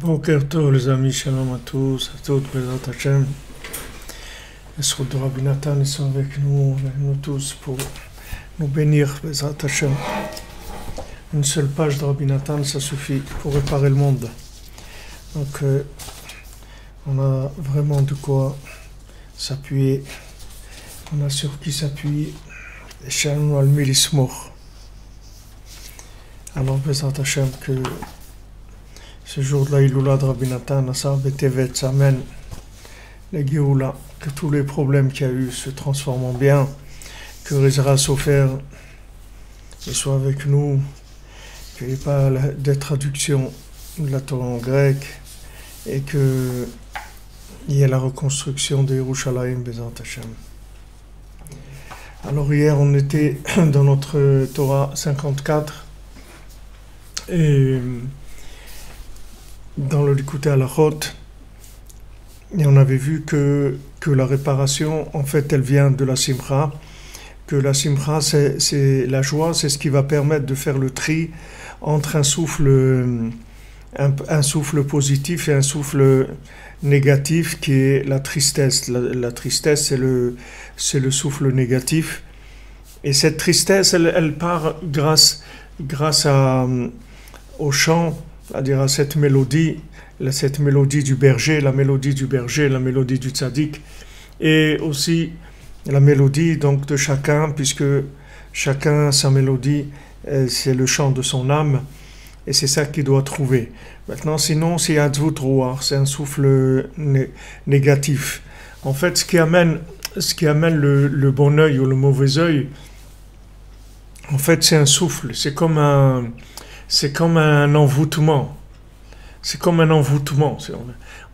Boker Tov les amis, shalom à tous, à toutes, Bezrat Hashem. Les sourds de Rabbi Nathan, ils sont avec nous tous pour nous bénir, Bezrat Hashem. Une seule page de Rabbi Nathan, ça suffit pour réparer le monde. Donc on a vraiment de quoi s'appuyer, on a sur qui s'appuyer. Shalom al milismor. Alors Bezrat Hashem, que ce jour de la Iloula de Rabbi Nathan, Asar Betevet, ça amène la Géoula, que tous les problèmes qu'il y a eu se transforment en bien, que Rizra Sofer soit avec nous, qu'il n'y ait pas de traduction de la Torah en grec, et qu'il y ait la reconstruction de Yerushalayim, Bezrat Hashem. Alors hier, on était dans notre Torah 54, et dans le Likutei Halachot, et on avait vu que la réparation, en fait, elle vient de la simcha, que la simcha, c'est la joie, c'est ce qui va permettre de faire le tri entre un souffle positif et un souffle négatif, qui est la tristesse. La tristesse, c'est le souffle négatif. Et cette tristesse, elle part grâce au chant, c'est-à-dire à cette mélodie du berger, la mélodie du tzaddik, et aussi la mélodie donc de chacun, puisque chacun sa mélodie, c'est le chant de son âme, et c'est ça qu'il doit trouver. Maintenant, sinon, c'est Adzvut Ruach, c'est un souffle négatif. En fait, ce qui amène le bon œil ou le mauvais œil, en fait, c'est un souffle, c'est comme un envoûtement. C'est comme un envoûtement.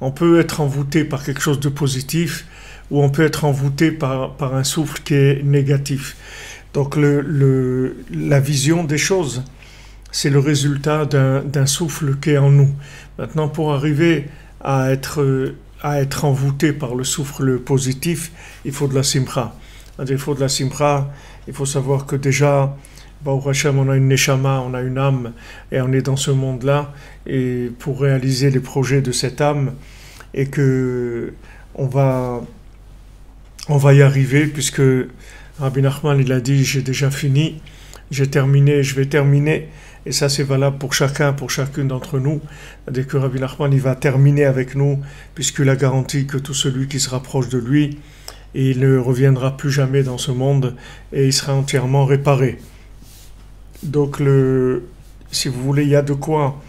On peut être envoûté par quelque chose de positif, ou on peut être envoûté par un souffle qui est négatif. Donc la vision des choses, c'est le résultat d'un souffle qui est en nous. Maintenant, pour arriver à être envoûté par le souffle positif, il faut de la simcha. Il faut de la simcha, il faut savoir que déjà, Baruch Hashem, on a une neshama, on a une âme, et on est dans ce monde-là, et pour réaliser les projets de cette âme, et que on va y arriver, puisque Rabbi Nachman, il a dit, j'ai déjà fini, j'ai terminé, je vais terminer, et ça c'est valable pour chacun, pour chacune d'entre nous. Dès que Rabbi Nachman, il va terminer avec nous, puisqu'il a garanti que tout celui qui se rapproche de lui, il ne reviendra plus jamais dans ce monde, et il sera entièrement réparé. Donc, si vous voulez, il y a de quoi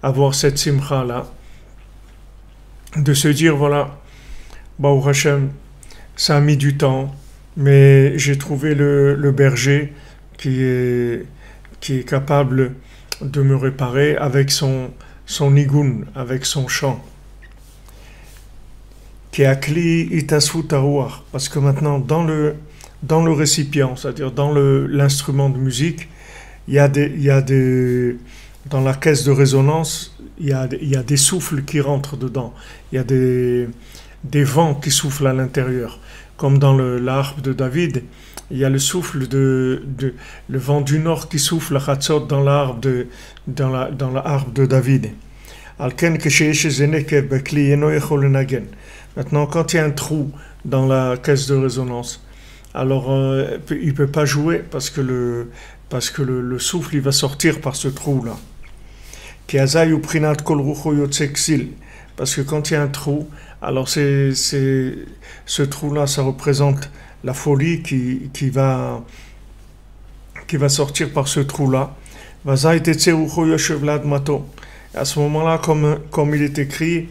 avoir cette simcha là. de se dire, voilà, Baruch Hashem, ça a mis du temps, mais j'ai trouvé le berger qui est, qui est capable de me réparer avec son nigun, avec son chant. Qui est akli itasfut haruach, parce que maintenant dans le récipient, c'est-à-dire dans l'instrument de musique, il y a des dans la caisse de résonance, il y a des souffles qui rentrent dedans, il y a des vents qui soufflent à l'intérieur, comme dans la harpe de David. Il y a le souffle le vent du nord qui souffle à Chatzot dans dans la harpe de David. Maintenant, quand il y a un trou dans la caisse de résonance, alors il ne peut pas jouer parce que le souffle il va sortir par ce trou-là. Parce que quand il y a un trou, alors ce trou-là, ça représente la folie qui va sortir par ce trou-là. À ce moment-là, comme il est écrit,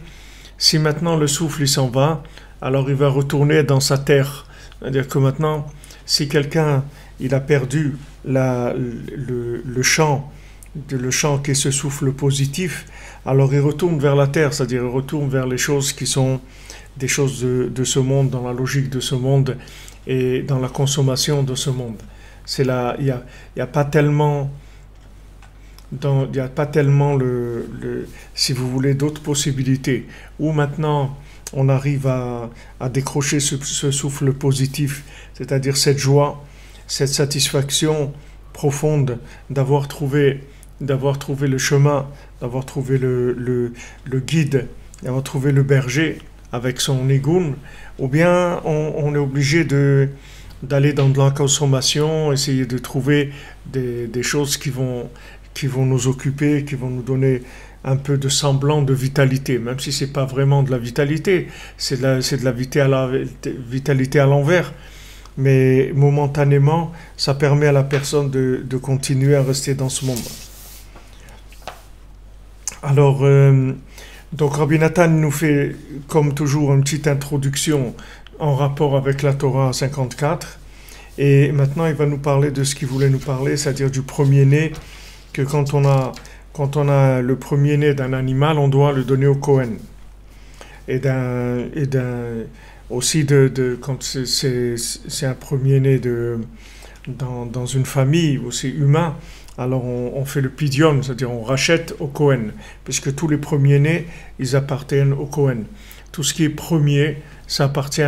si maintenant le souffle il s'en va, alors il va retourner dans sa terre. C'est-à-dire que maintenant, si quelqu'un il a perdu le chant qui est ce souffle positif, alors il retourne vers la terre, c'est-à-dire il retourne vers les choses qui sont des choses de ce monde, dans la logique de ce monde et dans la consommation de ce monde. Il n'y a pas tellement si vous voulez, d'autres possibilités. Où maintenant, on arrive à décrocher ce souffle positif, c'est-à-dire cette joie, cette satisfaction profonde d'avoir trouvé le chemin, d'avoir trouvé le guide, d'avoir trouvé le berger avec son nigun, ou bien on est obligé d'aller dans de la consommation, essayer de trouver des choses qui vont nous occuper, qui vont nous donner un peu de semblant de vitalité, même si c'est pas vraiment de la vitalité, c'est de la vitalité à l'envers, mais momentanément, ça permet à la personne de continuer à rester dans ce monde. Alors, donc Rabbi Nathan nous fait, comme toujours, une petite introduction en rapport avec la Torah 54, et maintenant il va nous parler de ce qu'il voulait nous parler, c'est-à-dire du premier-né, que quand on a le premier-né d'un animal, on doit le donner au Kohen. Aussi quand c'est un premier-né dans une famille aussi humain, alors on fait le pidion, c'est-à-dire on rachète au Kohen, puisque tous les premiers-nés, ils appartiennent au Kohen. Tout ce qui est premier, ça appartient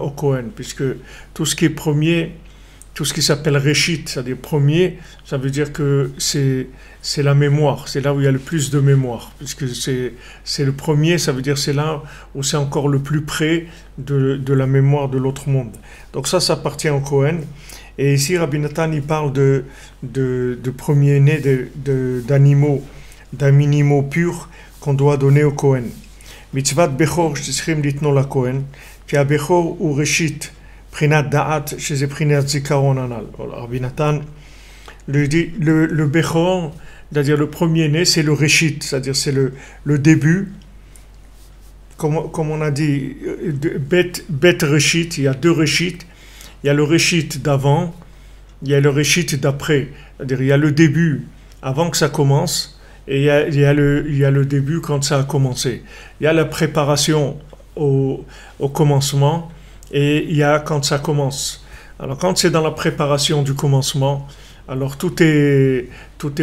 au Kohen, puisque tout ce qui est premier, tout ce qui s'appelle Réchit, c'est-à-dire premier, ça veut dire que c'est la mémoire, c'est là où il y a le plus de mémoire, puisque c'est le premier, ça veut dire c'est là où c'est encore le plus près de la mémoire de l'autre monde. Donc ça appartient au Kohen. Et ici, Rabbi Nathan, il parle de premier-né d'animaux purs qu'on doit donner au Kohen. Mitzvat Bechor, שצריכים לתנו לכהן, כי הבכור הוא ראשית Prinat Da'at, chez Prinat Zikaron Anal. Rabbi Nathan lui dit le Bechor, c'est-à-dire le premier-né, c'est le Réchit, c'est-à-dire c'est le début. Comme on a dit, Bet Réchit, il y a deux Réchit. Il y a le Réchit d'avant, il y a le Réchit d'après. C'est-à-dire il y a le début avant que ça commence, et il y a le début quand ça a commencé. Il y a la préparation au commencement, et il y a quand ça commence. Alors quand c'est dans la préparation du commencement, alors tout est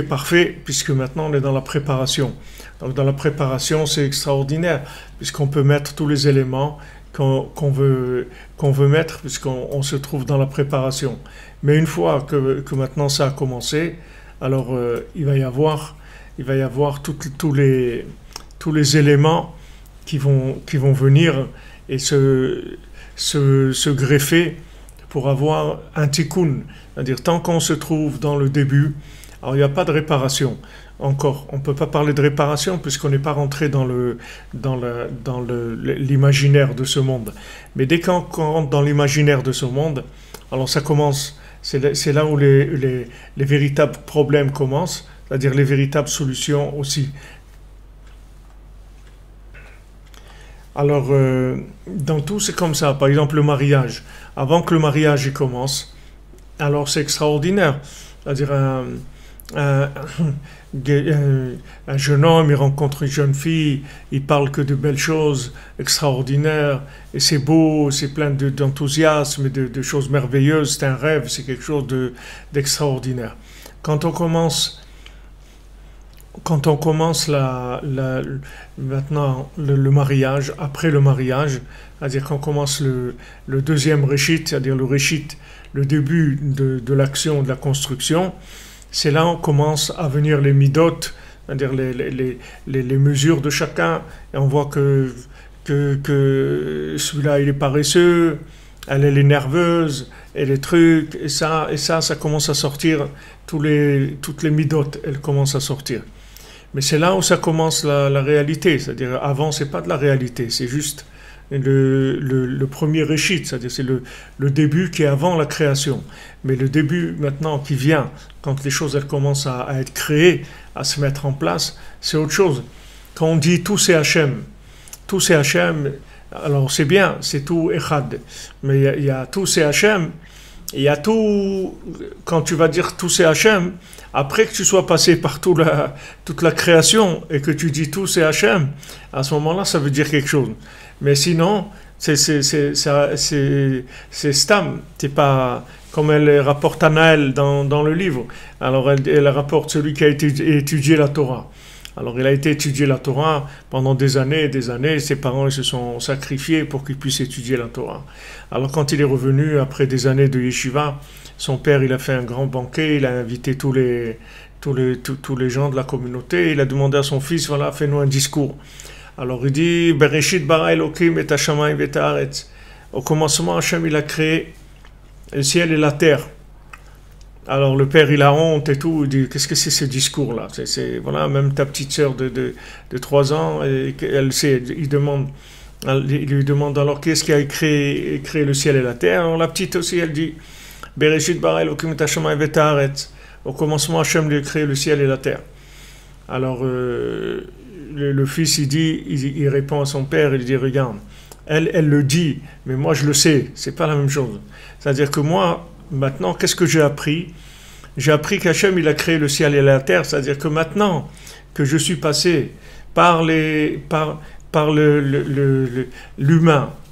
parfait, puisque maintenant on est dans la préparation. Donc dans la préparation, c'est extraordinaire, puisqu'on peut mettre tous les éléments qu'on veut mettre, puisqu'on se trouve dans la préparation. Mais une fois que maintenant ça a commencé, alors il va y avoir tous les éléments qui vont venir et se greffer pour avoir un tikkun. C'est-à-dire, tant qu'on se trouve dans le début, alors il n'y a pas de réparation. Encore, on ne peut pas parler de réparation puisqu'on n'est pas rentré dans l'imaginaire de ce monde. Mais dès qu'on rentre dans l'imaginaire de ce monde, alors ça commence, c'est là où les véritables problèmes commencent, c'est-à-dire les véritables solutions aussi. Alors, dans tout, c'est comme ça. Par exemple, le mariage. Avant que le mariage il commence, alors c'est extraordinaire. C'est-à-dire, un- un jeune homme, il rencontre une jeune fille, il parle que de belles choses extraordinaires, et c'est beau, c'est plein d'enthousiasme, de choses merveilleuses, c'est un rêve, c'est quelque chose d'extraordinaire. Quand on commence maintenant le mariage, après le mariage, c'est-à-dire qu'on commence le deuxième réchit, c'est-à-dire le réchit, le début de l'action, de la construction, c'est là où commence à venir les midot, c'est-à-dire les mesures de chacun, et on voit que celui-là il est paresseux, elle est nerveuse, et les trucs, ça commence à sortir, toutes les midot, elles commencent à sortir. Mais c'est là où ça commence la réalité, c'est-à-dire avant c'est pas de la réalité, c'est juste le premier réchit, c'est-à-dire c'est le début qui est avant la création. Mais le début maintenant qui vient, quand les choses elles commencent à être créées, à se mettre en place, c'est autre chose. Quand on dit tout c'est Hachem, alors c'est bien, c'est tout Echad, mais il y a tout c'est Hachem, il y a tout, quand tu vas dire tout c'est Hachem, après que tu sois passé par toute la création et que tu dis tout c'est Hachem, à ce moment-là, ça veut dire quelque chose. Mais sinon, c'est Stam, c'est pas comme elle rapporte à Naël dans le livre. Alors elle rapporte celui qui a étudié la Torah. Alors il a été étudier la Torah pendant des années et des années. Ses parents ils se sont sacrifiés pour qu'il puisse étudier la Torah. Alors quand il est revenu après des années de yeshiva, son père il a fait un grand banquet, il a invité tous les gens de la communauté. Il a demandé à son fils, voilà, fais-nous un discours. Alors il dit, Bereshit bara Elokim et hashamayim et haaretz. Au commencement, Hachem il a créé le ciel et la terre. Alors le père il a honte et tout, il dit qu'est-ce que c'est ce discours-là, voilà, même ta petite sœur de 3 ans, elle sait, il lui demande alors qu'est-ce qui a créé le ciel et la terre. Alors la petite aussi elle dit Bereshit bara Elokim et hashamayim et haaretz. Au commencement Hachem lui a créé le ciel et la terre. Alors le fils il répond à son père, il dit regarde, elle le dit, mais moi je le sais, c'est pas la même chose. C'est-à-dire que moi maintenant, qu'est-ce que j'ai appris? J'ai appris qu'Hachem, il a créé le ciel et la terre. C'est-à-dire que maintenant que je suis passé par l'humain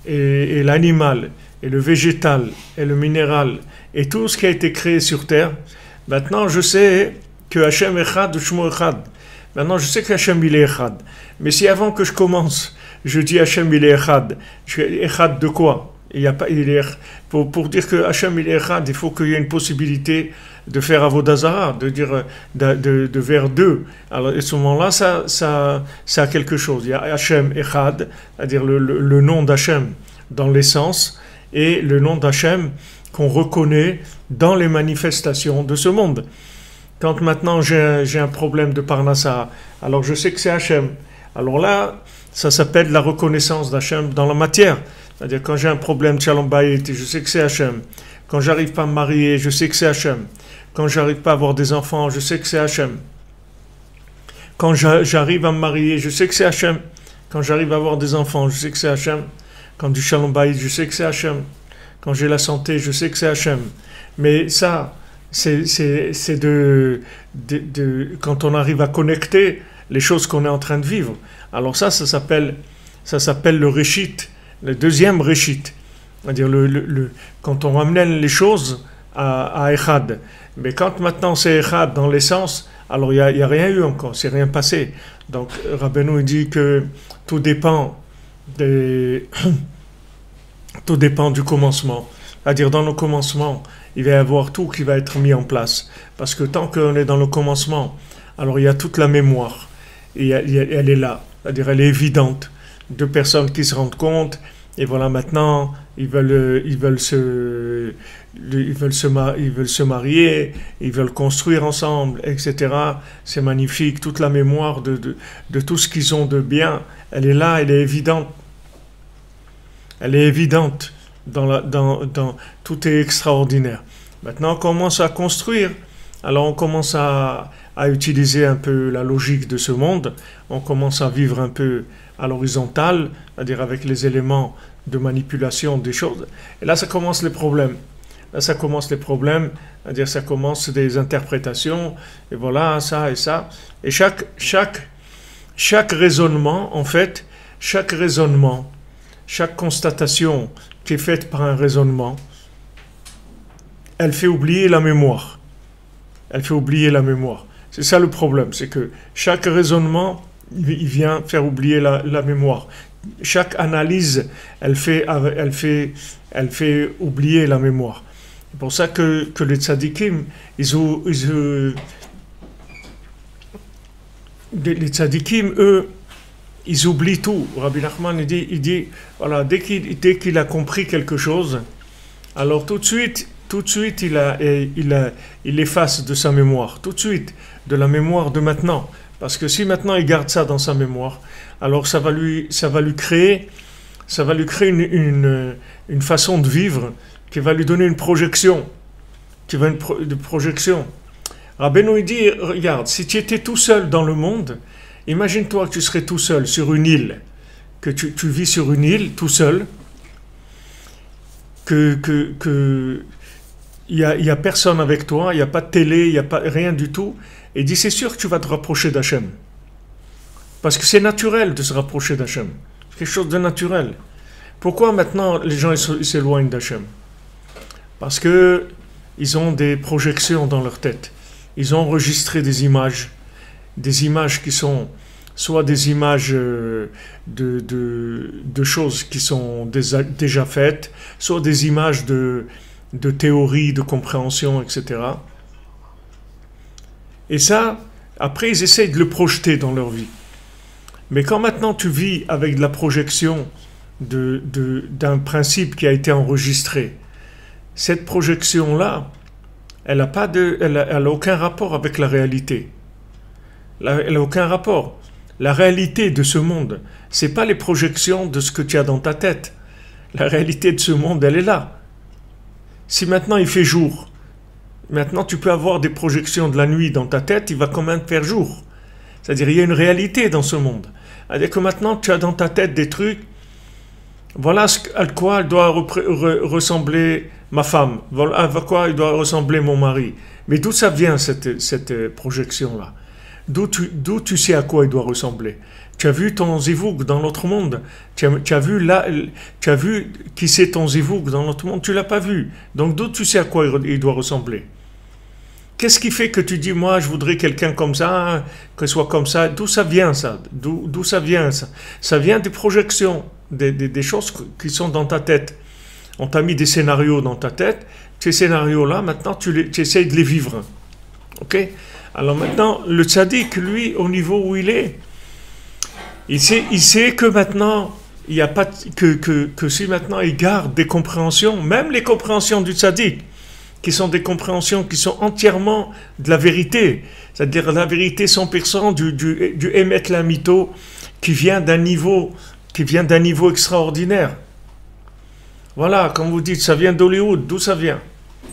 et l'animal et le végétal et le minéral et tout ce qui a été créé sur terre, maintenant je sais que Hachem Echad ou Shmo Echad. Maintenant je sais qu'Hachem il est Echad. Mais si avant que je commence, je dis Hachem il est Echad, Echad de quoi? Pour dire que Hachem il est Echad, il faut qu'il y ait une possibilité de faire Avodazara, de dire de vers deux. Alors à ce moment-là, ça a quelque chose. Il y a Hachem Echad, c'est-à-dire le nom d'Hachem dans l'essence, et le nom d'Hachem qu'on reconnaît dans les manifestations de ce monde. Quand maintenant j'ai un problème de Parnassa, alors je sais que c'est Hachem. Alors là, ça s'appelle la reconnaissance d'Hachem dans la matière. C'est-à-dire quand j'ai un problème de Shalom Bayit, je sais que c'est Hachem. Quand j'arrive pas à me marier, je sais que c'est Hachem. Quand j'arrive pas à avoir des enfants, je sais que c'est Hachem. Quand j'arrive à me marier, je sais que c'est Hachem. Quand j'arrive à avoir des enfants, je sais que c'est Hachem. Quand du Shalom Bayit, je sais que c'est Hachem. Quand j'ai la santé, je sais que c'est Hachem. Mais ça, c'est quand on arrive à connecter les choses qu'on est en train de vivre. Alors ça s'appelle le Réchit, le deuxième Réchit. C'est-à-dire quand on ramène les choses à Echad. Mais quand maintenant c'est Echad dans l'essence, alors il n'y a rien eu encore, c'est rien passé. Donc Rabbeinu dit que tout dépend tout dépend du commencement. C'est-à-dire dans le commencement, il va y avoir tout qui va être mis en place. Parce que tant qu'on est dans le commencement, alors il y a toute la mémoire. Et elle est là. C'est-à-dire elle est évidente. 2 personnes qui se rendent compte, et voilà maintenant, ils veulent se marier, ils veulent construire ensemble, etc. C'est magnifique. Toute la mémoire de tout ce qu'ils ont de bien, elle est là, elle est évidente. Elle est évidente. Tout est extraordinaire. Maintenant, on commence à construire. Alors, on commence à utiliser un peu la logique de ce monde. On commence à vivre un peu à l'horizontale, c'est-à-dire avec les éléments de manipulation des choses. Et là, ça commence les problèmes. Là, ça commence les problèmes, c'est-à-dire ça commence des interprétations, et voilà, ça et ça. Et chaque raisonnement, en fait, chaque raisonnement, chaque constatation qui est faite par un raisonnement, elle fait oublier la mémoire. Elle fait oublier la mémoire. C'est ça le problème, c'est que chaque raisonnement, il vient faire oublier la mémoire. Chaque analyse, elle fait oublier la mémoire. C'est pour ça que les tzadikim, les tzadikim, eux, ils oublient tout. Rabbi Nachman, il dit voilà, dès qu'il a compris quelque chose, alors tout de suite, il efface de sa mémoire, tout de suite, de la mémoire de maintenant. Parce que si maintenant il garde ça dans sa mémoire, alors ça va lui créer une façon de vivre qui va lui donner une projection. Rabbeinu, il dit, regarde, si tu étais tout seul dans le monde, imagine-toi que tu serais tout seul sur une île, que tu vis sur une île tout seul, que il y a personne avec toi, il n'y a pas de télé, il n'y a pas rien du tout. Et il dit, c'est sûr que tu vas te rapprocher d'Hachem. Parce que c'est naturel de se rapprocher d'Hachem. C'est quelque chose de naturel. Pourquoi maintenant les gens s'éloignent d'Hachem? Parce que ils ont des projections dans leur tête. Ils ont enregistré des images qui sont soit des images de choses qui sont déjà faites, soit des images de théories, de compréhension, etc. Et ça, après, ils essayent de le projeter dans leur vie. Mais quand maintenant tu vis avec de la projection d'un principe qui a été enregistré, cette projection-là, elle n'a aucun rapport avec la réalité. Elle n'a aucun rapport. La réalité de ce monde, ce n'est pas les projections de ce que tu as dans ta tête. La réalité de ce monde, elle est là. Si maintenant il fait jour, maintenant tu peux avoir des projections de la nuit dans ta tête, il va quand même faire jour. C'est-à-dire il y a une réalité dans ce monde. C'est-à-dire que maintenant tu as dans ta tête des trucs, voilà à quoi doit ressembler ma femme, voilà à quoi il doit ressembler mon mari. Mais d'où ça vient cette projection-là? D'où tu sais à quoi il doit ressembler? Tu as vu ton zivouk dans l'autre monde? Tu as vu qui c'est ton zivouk dans l'autre monde? Tu l'as pas vu. Donc d'où tu sais à quoi il doit ressembler? Qu'est-ce qui fait que tu dis, moi, je voudrais quelqu'un comme ça, que soit comme ça? D'où ça vient, ça? D'où ça vient, ça? Ça vient des projections, des choses qui sont dans ta tête. On t'a mis des scénarios dans ta tête. Ces scénarios-là, maintenant, tu essayes de les vivre. OK? Alors maintenant, le tzaddik, lui, au niveau où il est, il sait que maintenant, il n'y a pas que si maintenant il garde des compréhensions, même les compréhensions du tzaddik, qui sont des compréhensions qui sont entièrement de la vérité, c'est-à-dire la vérité 100% du Emet Lamito, qui vient d'un niveau extraordinaire. Voilà, comme vous dites, ça vient d'Hollywood. D'où ça vient?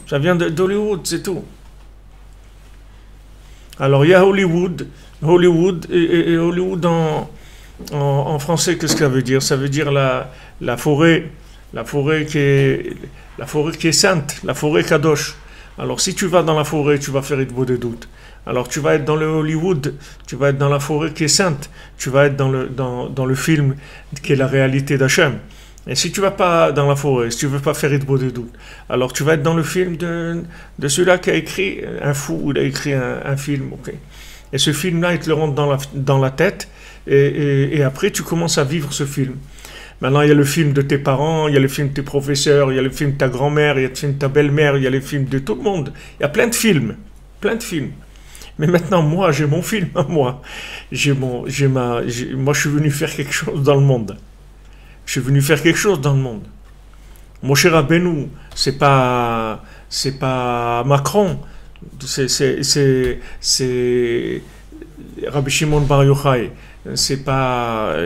Ça vient d'Hollywood, c'est tout. Alors il y a Hollywood et Hollywood en français, qu'est-ce que ça veut dire? Ça veut dire la forêt qui est sainte, la forêt Kadosh. Alors si tu vas dans la forêt, tu vas faire Hitbo des doutes. Alors tu vas être dans le Hollywood, tu vas être dans la forêt qui est sainte, tu vas être dans le film qui est la réalité d'Hachem. Et si tu vas pas dans la forêt, si tu veux pas faire Hitbo des doutes, alors tu vas être dans le film de celui-là qui a écrit, un fou, il a écrit un film, ok. Et ce film-là, il te le rentre dans la tête, et après tu commences à vivre ce film. Maintenant, il y a le film de tes parents, il y a le film de tes professeurs, il y a le film de ta grand-mère, il y a le film de ta belle-mère, il y a les films de tout le monde. Il y a plein de films, plein de films. Mais maintenant, moi, j'ai mon film à moi. Moi, je suis venu faire quelque chose dans le monde. Je suis venu faire quelque chose dans le monde. Moshe Rabbeinu, c'est pas Macron, c'est Rabbi Shimon Bar Yochai, c'est pas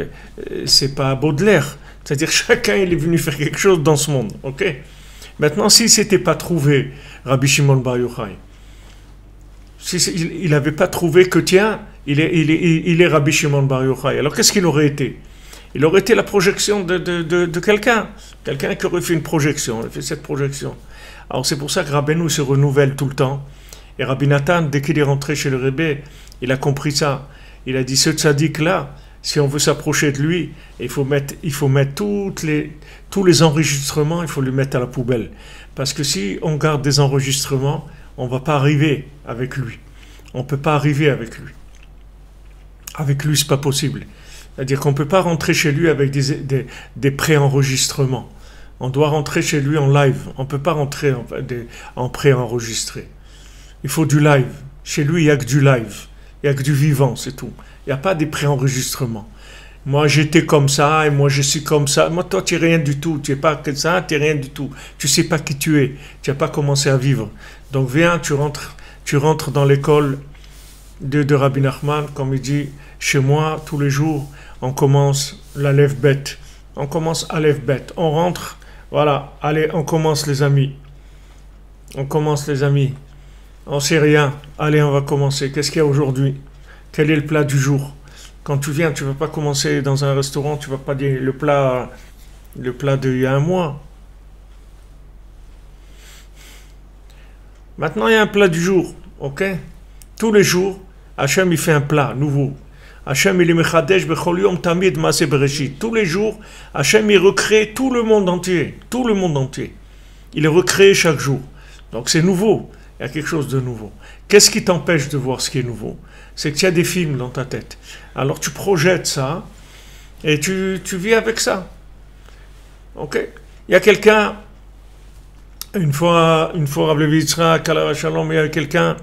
Baudelaire. C'est-à-dire chacun il est venu faire quelque chose dans ce monde, ok? Maintenant, s'il s'était pas trouvé Rabbi Shimon Bar Yochai, il n'avait pas trouvé que tiens, il est Rabbi Shimon Bar Yochai, alors qu'est-ce qu'il aurait été? Il aurait été la projection de quelqu'un. Quelqu'un qui aurait fait une projection, il a fait cette projection. Alors c'est pour ça que Rabbeinu se renouvelle tout le temps. Et Rabbi Nathan, dès qu'il est rentré chez le Rebbe, il a compris ça. Il a dit, ce tzaddik-là, si on veut s'approcher de lui, il faut mettre tous les enregistrements, il faut les mettre à la poubelle. Parce que si on garde des enregistrements, on ne va pas arriver avec lui. On ne peut pas arriver avec lui. Avec lui, ce n'est pas possible. C'est-à-dire qu'on ne peut pas rentrer chez lui avec des pré-enregistrements. On doit rentrer chez lui en live. On ne peut pas rentrer en pré-enregistré. Il faut du live. Chez lui, il n'y a que du live. Il n'y a que du vivant, c'est tout. Il n'y a pas des pré-enregistrements. Moi, j'étais comme ça, et moi, je suis comme ça. Moi, toi, tu n'es rien du tout. Tu n'es pas que ça, tu n'es rien du tout. Tu ne sais pas qui tu es. Tu n'as pas commencé à vivre. Donc, viens, tu rentres dans l'école de Rabbi Nachman, comme il dit, chez moi, tous les jours, on commence l'Aleph Bet. On commence Aleph Bet. On rentre, voilà, allez, on commence les amis. On commence les amis. On sait rien. Allez, on va commencer. Qu'est-ce qu'il y a aujourd'hui? Quel est le plat du jour? Quand tu viens, tu ne vas pas commencer dans un restaurant, tu ne vas pas dire le plat d'il y a un mois. Maintenant, il y a un plat du jour, ok? Tous les jours, Hachem, il fait un plat nouveau. Hachem, il est mechadesh bechol yom tamid maaseh bereshit. Tous les jours, Hachem, il recrée tout le monde entier. Tout le monde entier. Il est recréé chaque jour. Donc, c'est nouveau. Il y a quelque chose de nouveau. Qu'est-ce qui t'empêche de voir ce qui est nouveau? C'est qu'il y a des films dans ta tête. Alors tu projettes ça et tu vis avec ça. Ok? Il y a quelqu'un, une fois Rav Levi Yitzhak, il y a quelqu'un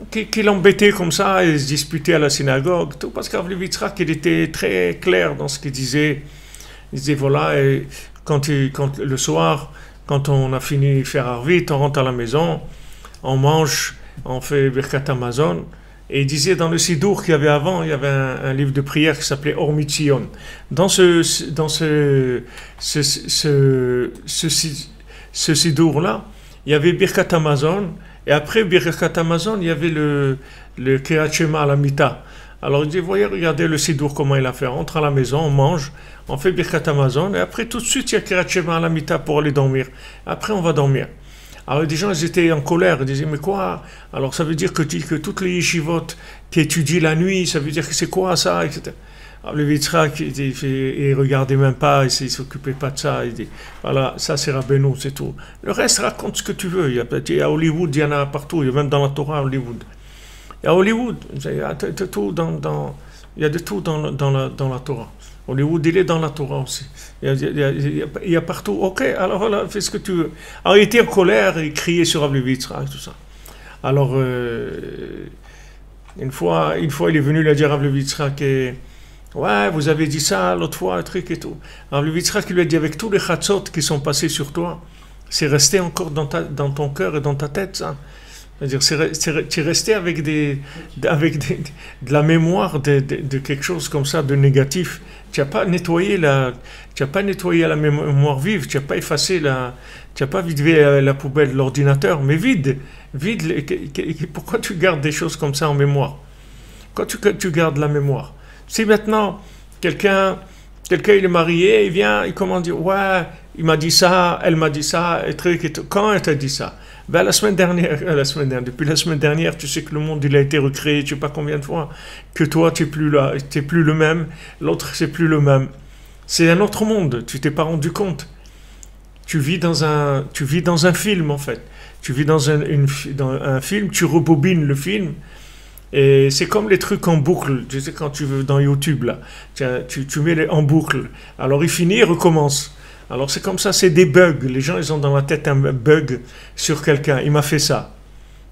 qui l'embêtait comme ça et se disputait à la synagogue. Tout parce que Rav Levi Yitzhak, il était très clair dans ce qu'il disait. Il disait voilà, et quand le soir, quand on a fini de faire Arvit, on rentre à la maison, on mange, on fait Birkat Hamazon. Et il disait dans le Sidour qu'il y avait avant, il y avait un livre de prière qui s'appelait Or Mitzion. Dans ce Sidour-là, il y avait Birkat Hamazon, et après Birkat Hamazon, il y avait le Kriyat Shema à la Mita. Alors il dit, voyez, regardez le Sidour, comment il a fait. On rentre à la maison, on mange, on fait Birkat Hamazon, et après tout de suite, il y a Kriyat Shema à la Mita pour aller dormir. Après, on va dormir. Alors des gens, ils étaient en colère, ils disaient, mais quoi? Alors ça veut dire que toutes les yeshivot qui étudient la nuit, ça veut dire que c'est quoi ça, etc. Alors le Yitzhak, il regardait même pas, il ne s'occupait pas de ça, il dit, voilà, ça c'est Rabbeinu, c'est tout. Le reste, raconte ce que tu veux. Il y a Hollywood, il y en a partout, il y a même dans la Torah, Hollywood. Il y a Hollywood, il y a de tout dans la Torah. Hollywood, il est dans la Torah aussi. Il y a partout. Ok, alors voilà, fais ce que tu veux. Alors il était en colère, il criait sur Rav Levi Yitzhak, tout ça. Alors, une fois, il est venu lui dire à Rav Levi Yitzhak, ouais, vous avez dit ça l'autre fois, un truc et tout. Rav Levi Yitzhak lui a dit, avec tous les chatzot qui sont passés sur toi, c'est resté encore dans ton cœur et dans ta tête, ça. C'est-à-dire, tu es resté avec de la mémoire de quelque chose comme ça, de négatif. Tu n'as pas nettoyé la mémoire vive, tu n'as pas effacé tu n'as pas vidé la poubelle de l'ordinateur, mais vide. Pourquoi tu gardes des choses comme ça en mémoire? Pourquoi tu gardes la mémoire? Si maintenant, quelqu'un il est marié, il vient, il commence à dire, ouais, il m'a dit ça, elle m'a dit ça, et truc et tout. Quand elle t'a dit ça? Ben, depuis la semaine dernière, tu sais que le monde il a été recréé, je ne sais pas combien de fois, que toi tu n'es plus là, tu n'es plus le même, l'autre c'est plus le même. C'est un autre monde, tu t'es pas rendu compte. Tu vis dans un film en fait. Tu vis dans un film, tu rebobines le film, et c'est comme les trucs en boucle, tu sais quand tu veux dans YouTube là, tu mets en boucle, alors il finit, il recommence. Alors c'est comme ça, c'est des bugs. Les gens, ils ont dans la tête un bug sur quelqu'un. Il m'a fait ça.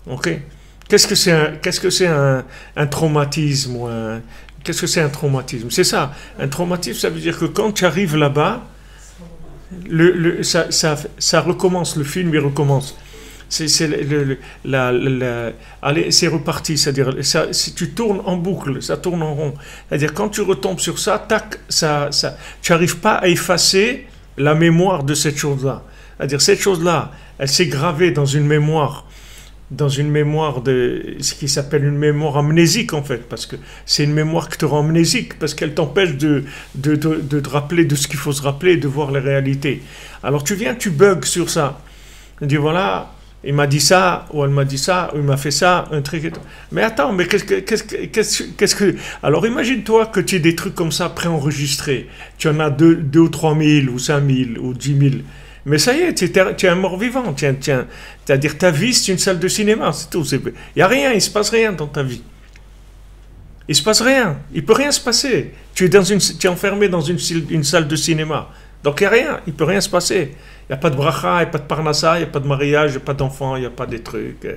Ok? Qu'est-ce que c'est un traumatisme qu'est-ce que c'est un traumatisme? C'est ça. Un traumatisme, ça veut dire que quand tu arrives là-bas, ça recommence. Le film, il recommence. Allez, c'est reparti. C'est-à-dire, si tu tournes en boucle, ça tourne en rond. C'est-à-dire, quand tu retombes sur ça, tac, tu n'arrives pas à effacer la mémoire de cette chose-là. C'est-à-dire, cette chose-là, elle s'est gravée dans une mémoire dans une mémoire ce qui s'appelle une mémoire amnésique en fait, parce que c'est une mémoire qui te rend amnésique, parce qu'elle t'empêche de te rappeler de ce qu'il faut se rappeler et de voir la réalité. Alors tu viens, tu bugs sur ça. Tu dis voilà, il m'a dit ça, ou elle m'a dit ça, ou il m'a fait ça, un truc et tout. Mais attends, mais qu'est-ce que... Alors imagine-toi que tu aies des trucs comme ça préenregistrés. Tu en as 2 ou 3 000, ou 5 000, ou 10 000. Mais ça y est, tu es un mort-vivant. C'est-à-dire ta vie, c'est une salle de cinéma, c'est tout. Il n'y a rien, il ne se passe rien dans ta vie. Il ne se passe rien. Il ne peut rien se passer. Tu es enfermé dans une salle de cinéma. Donc il n'y a rien, il ne peut rien se passer. Il n'y a pas de bracha, il n'y a pas de parnassa, il n'y a pas de mariage, il n'y a pas d'enfants, il n'y a pas des trucs.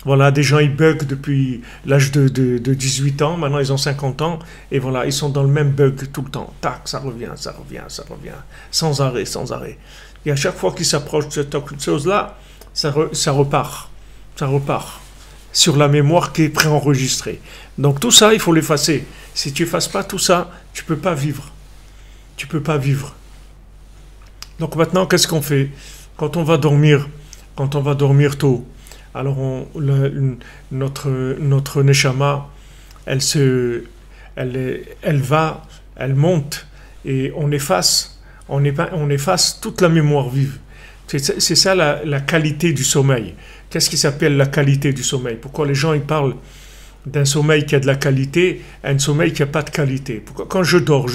Voilà, des gens ils bug depuis l'âge de 18 ans, maintenant ils ont 50 ans, et voilà, ils sont dans le même bug tout le temps. Tac, ça revient, sans arrêt, sans arrêt. Et à chaque fois qu'ils s'approchent de cette chose-là, ça repart. Ça repart sur la mémoire qui est préenregistrée. Donc tout ça, il faut l'effacer. Si tu n'effaces pas tout ça, tu ne peux pas vivre. Tu ne peux pas vivre. Donc maintenant, qu'est-ce qu'on fait? Quand on va dormir tôt, alors notre neshama, elle monte et on efface toute la mémoire vive. C'est ça la qualité du sommeil. Qu'est-ce qui s'appelle la qualité du sommeil? Pourquoi les gens ils parlent d'un sommeil qui a de la qualité à un sommeil qui n'a pas de qualité? Pourquoi, quand je dors,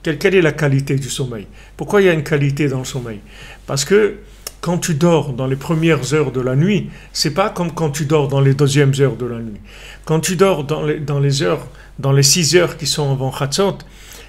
quelle est la qualité du sommeil? Pourquoi il y a une qualité dans le sommeil? Parce que quand tu dors dans les premières heures de la nuit, c'est pas comme quand tu dors dans les deuxièmes heures de la nuit. Quand tu dors dans les 6 heures qui sont avant Chatzot,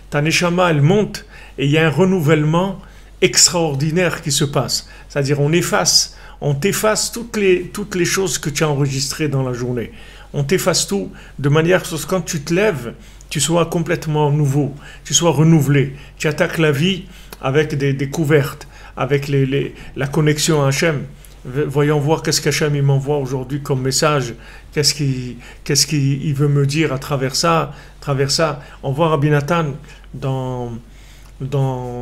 ta neshama elle monte et il y a un renouvellement extraordinaire qui se passe. C'est-à-dire on t'efface toutes les choses que tu as enregistrées dans la journée. On t'efface tout de manière que quand tu te lèves, tu sois complètement nouveau, tu sois renouvelé. Tu attaques la vie avec des découvertes, avec la connexion à Hachem. Voyons voir qu'est-ce qu'Hachem il m'envoie aujourd'hui comme message, qu'est-ce qu'il veut me dire à travers ça. On voit Rabbi Nathan dans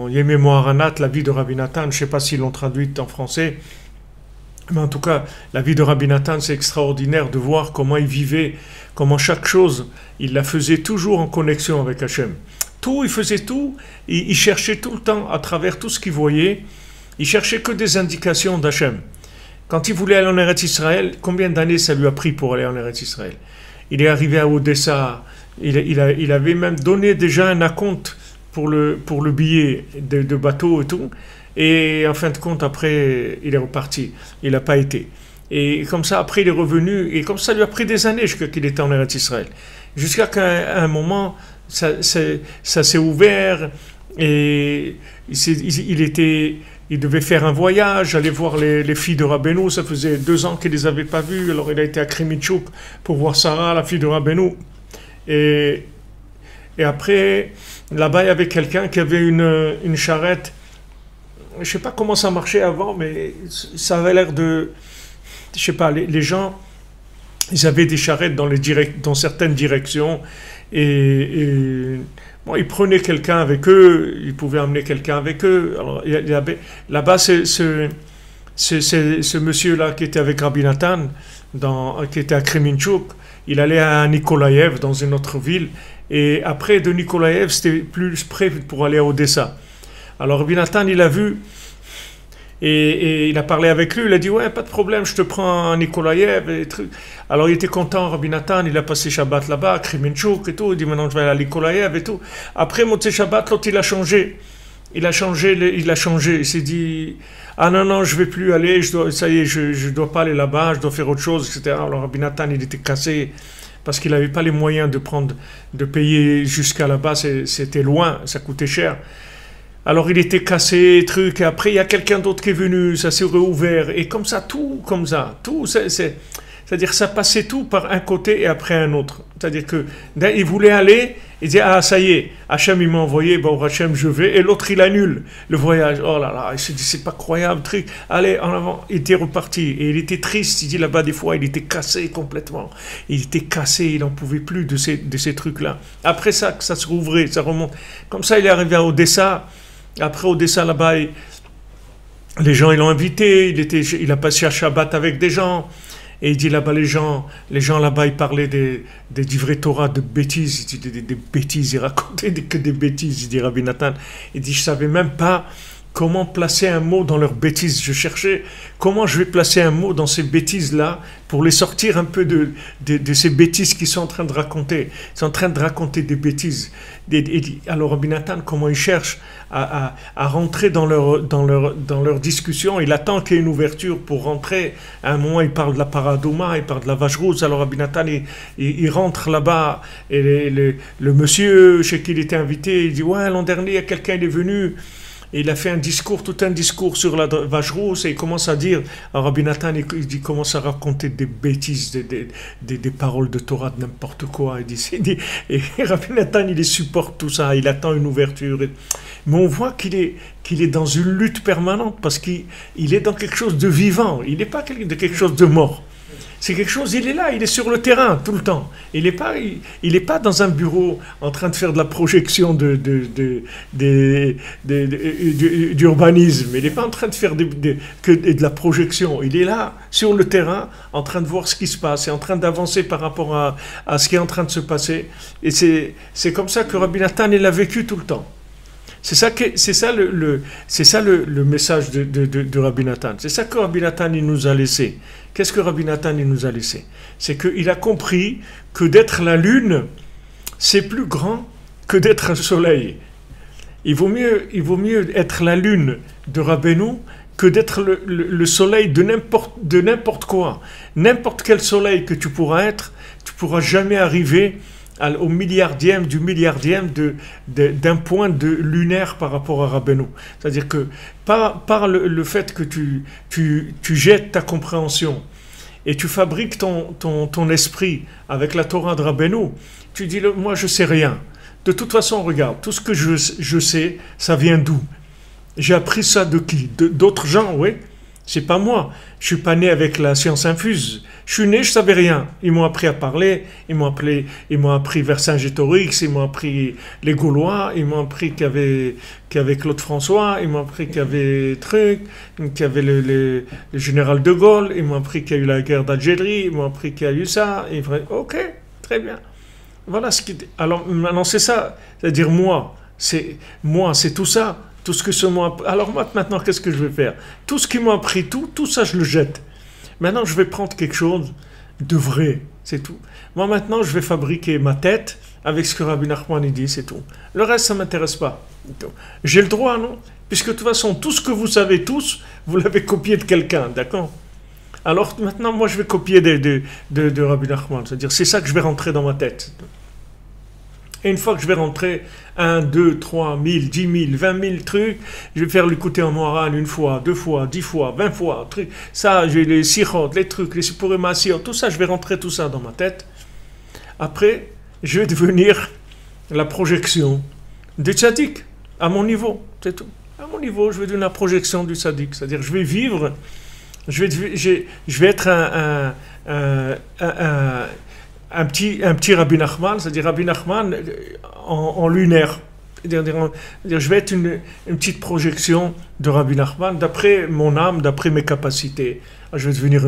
Yemé Moharanat, la vie de Rabbi Nathan, je ne sais pas s'ils l'ont traduite en français, mais en tout cas, la vie de Rabbi Nathan, c'est extraordinaire de voir comment il vivait, comment chaque chose, il la faisait toujours en connexion avec Hachem. Il faisait tout, il cherchait tout le temps, à travers tout ce qu'il voyait, il cherchait que des indications d'Hachem. Quand il voulait aller en Eretz Israël, combien d'années ça lui a pris pour aller en Eretz Israël? Il est arrivé à Odessa, il avait même donné déjà un acompte pour le billet de bateau et tout. Et en fin de compte, après, il est reparti. Il n'a pas été. Et comme ça, après, il est revenu. Et comme ça lui a pris des années jusqu'à qu'il était en Eretz Israël. Jusqu'à qu'à un moment, ça s'est ouvert. Et il devait faire un voyage, aller voir les filles de Rabbeinu. Ça faisait 2 ans qu'il ne les avait pas vues. Alors, il a été à Krimichuk pour voir Sarah, la fille de Rabbeinu. Et après, là-bas, il y avait quelqu'un qui avait une charrette. Je ne sais pas comment ça marchait avant, mais ça avait l'air de... Je ne sais pas, les gens, ils avaient des charrettes dans certaines directions. Bon, ils prenaient quelqu'un avec eux, ils pouvaient emmener quelqu'un avec eux. Alors, là-bas, c'est ce monsieur-là qui était avec Rabbi Nathan, qui était à Kreminchuk. Il allait à Nikolaïev, dans une autre ville. Et après, de Nikolaïev, c'était plus près pour aller à Odessa. Alors Rabbi Nathan, il a vu et il a parlé avec lui, il a dit ouais, pas de problème, je te prends à Nikolaïev et trucs. Alors il était content, Rabbi Nathan, il a passé Shabbat là-bas, à Kremenchuk et tout, il dit maintenant je vais aller à Nikolaïev et tout. Après Motzei Shabbat, l'autre il a changé, il s'est dit ah non, je vais plus aller, ça y est, je dois pas aller là-bas, je dois faire autre chose, etc. Alors Rabbi Nathan, il était cassé parce qu'il n'avait pas les moyens de payer jusqu'à là-bas, c'était loin, ça coûtait cher. Alors il était cassé, truc, et après il y a quelqu'un d'autre qui est venu, ça s'est réouvert, et comme ça, c'est-à-dire ça passait tout par un côté et après un autre. C'est-à-dire que il voulait aller, il disait ah ça y est, Hachem il m'a envoyé, bon Hachem je vais, et l'autre il annule le voyage. Oh là là, il se dit c'est pas croyable, truc, allez en avant, il était reparti, et il était triste, il dit là-bas des fois, il était cassé complètement, il était cassé, il n'en pouvait plus de ces trucs-là. Après ça se rouvrait, ça remonte. Comme ça il est arrivé à Odessa. Après Odessa là-bas, les gens ils l'ont invité, il a passé un Shabbat avec des gens, Et il dit là-bas, les gens là-bas, ils parlaient des divrei Torah, de bêtises. Il dit des bêtises, ils racontaient que des bêtises, il dit Rabbi Nathan. Il dit, je savais même pas comment placer un mot dans leurs bêtises. Je cherchais comment je vais placer un mot dans ces bêtises-là pour les sortir un peu de ces bêtises qu'ils sont en train de raconter. Ils sont en train de raconter des bêtises. Alors Rabbi Nathan, comment il cherche à rentrer dans leur discussion. Il attend qu'il y ait une ouverture pour rentrer. À un moment, il parle de la paradouma, il parle de la vache rousse. Alors Rabbi Nathan, il rentre là-bas et le monsieur chez qui il était invité, il dit « Ouais, l'an dernier, quelqu'un il est venu. » Et il a fait tout un discours sur la vache rousse et il commence à dire, alors Rabbi Nathan, il commence à raconter des bêtises, des paroles de Torah, de n'importe quoi. Et Rabbi Nathan, il les supporte tout ça, il attend une ouverture. Mais on voit qu'il est dans une lutte permanente parce qu'il est dans quelque chose de vivant, il n'est pas de quelque chose de mort. C'est quelque chose, il est là, il est sur le terrain tout le temps. Il n'est pas dans un bureau en train de faire de la projection d'urbanisme. Il n'est pas en train de faire que de la projection. Il est là, sur le terrain, en train de voir ce qui se passe et en train d'avancer par rapport à ce qui est en train de se passer. Et c'est comme ça que Rabbi Nathan, il a vécu tout le temps. C'est ça le message de Rabbi Nathan. C'est ça que Rabbi Nathan il nous a laissé. Qu'est-ce que Rabbi Nathan il nous a laissé? C'est qu'il a compris que d'être la lune, c'est plus grand que d'être un soleil. Il vaut mieux être la lune de Rabbeinu que d'être le soleil de n'importe quoi. N'importe quel soleil que tu pourras être, tu pourras jamais arriver au milliardième d'un point de lunaire par rapport à Rabbeinu. C'est-à-dire que par le fait que tu jettes ta compréhension et tu fabriques ton esprit avec la Torah de Rabbeinu, tu dis, moi je sais rien. De toute façon, regarde, tout ce que je sais, ça vient d'où? J'ai appris ça de qui? D'autres gens, oui. C'est pas moi. Je suis pas né avec la science infuse. Je suis né, je savais rien. Ils m'ont appris à parler, ils m'ont appris Vercingétorix, ils m'ont appris les Gaulois, ils m'ont appris qu'il y avait Claude François, ils m'ont appris qu'il y avait Truc, qu'il y avait le général de Gaulle, ils m'ont appris qu'il y a eu la guerre d'Algérie, ils m'ont appris qu'il y a eu ça. Ok, très bien. Voilà ce qui. Alors maintenant c'est ça, c'est-à-dire moi, c'est tout ça. Tout ce que ce mot. Alors moi maintenant qu'est-ce que je vais faire? Tout ce qu'ils m'ont appris, tout ça je le jette. Maintenant je vais prendre quelque chose de vrai, c'est tout. Moi maintenant je vais fabriquer ma tête avec ce que Rabbi Nachman dit, c'est tout. Le reste ça m'intéresse pas. J'ai le droit, non? Puisque de toute façon tout ce que vous savez tous, vous l'avez copié de quelqu'un, d'accord? Alors maintenant moi je vais copier de Rabbi Nachman, c'est-à-dire c'est ça que je vais rentrer dans ma tête. Et une fois que je vais rentrer 1, 2, 3 000, 10 000, 20 000 trucs, je vais faire l'écouter en moral une fois, 2 fois, 10 fois, 20 fois, trucs. Ça, j'ai les sirotes, les trucs, les sipurim, tout ça, je vais rentrer tout ça dans ma tête. Après, je vais devenir la projection du tzaddik, à mon niveau, c'est tout. À mon niveau, je vais devenir la projection du tzaddik, c'est-à-dire je vais vivre, je vais être un petit Rabbi Nachman, c'est-à-dire Rabbi Nachman en lunaire. C'est-à-dire, je vais être une petite projection de Rabbi Nachman d'après mon âme, d'après mes capacités. Je vais devenir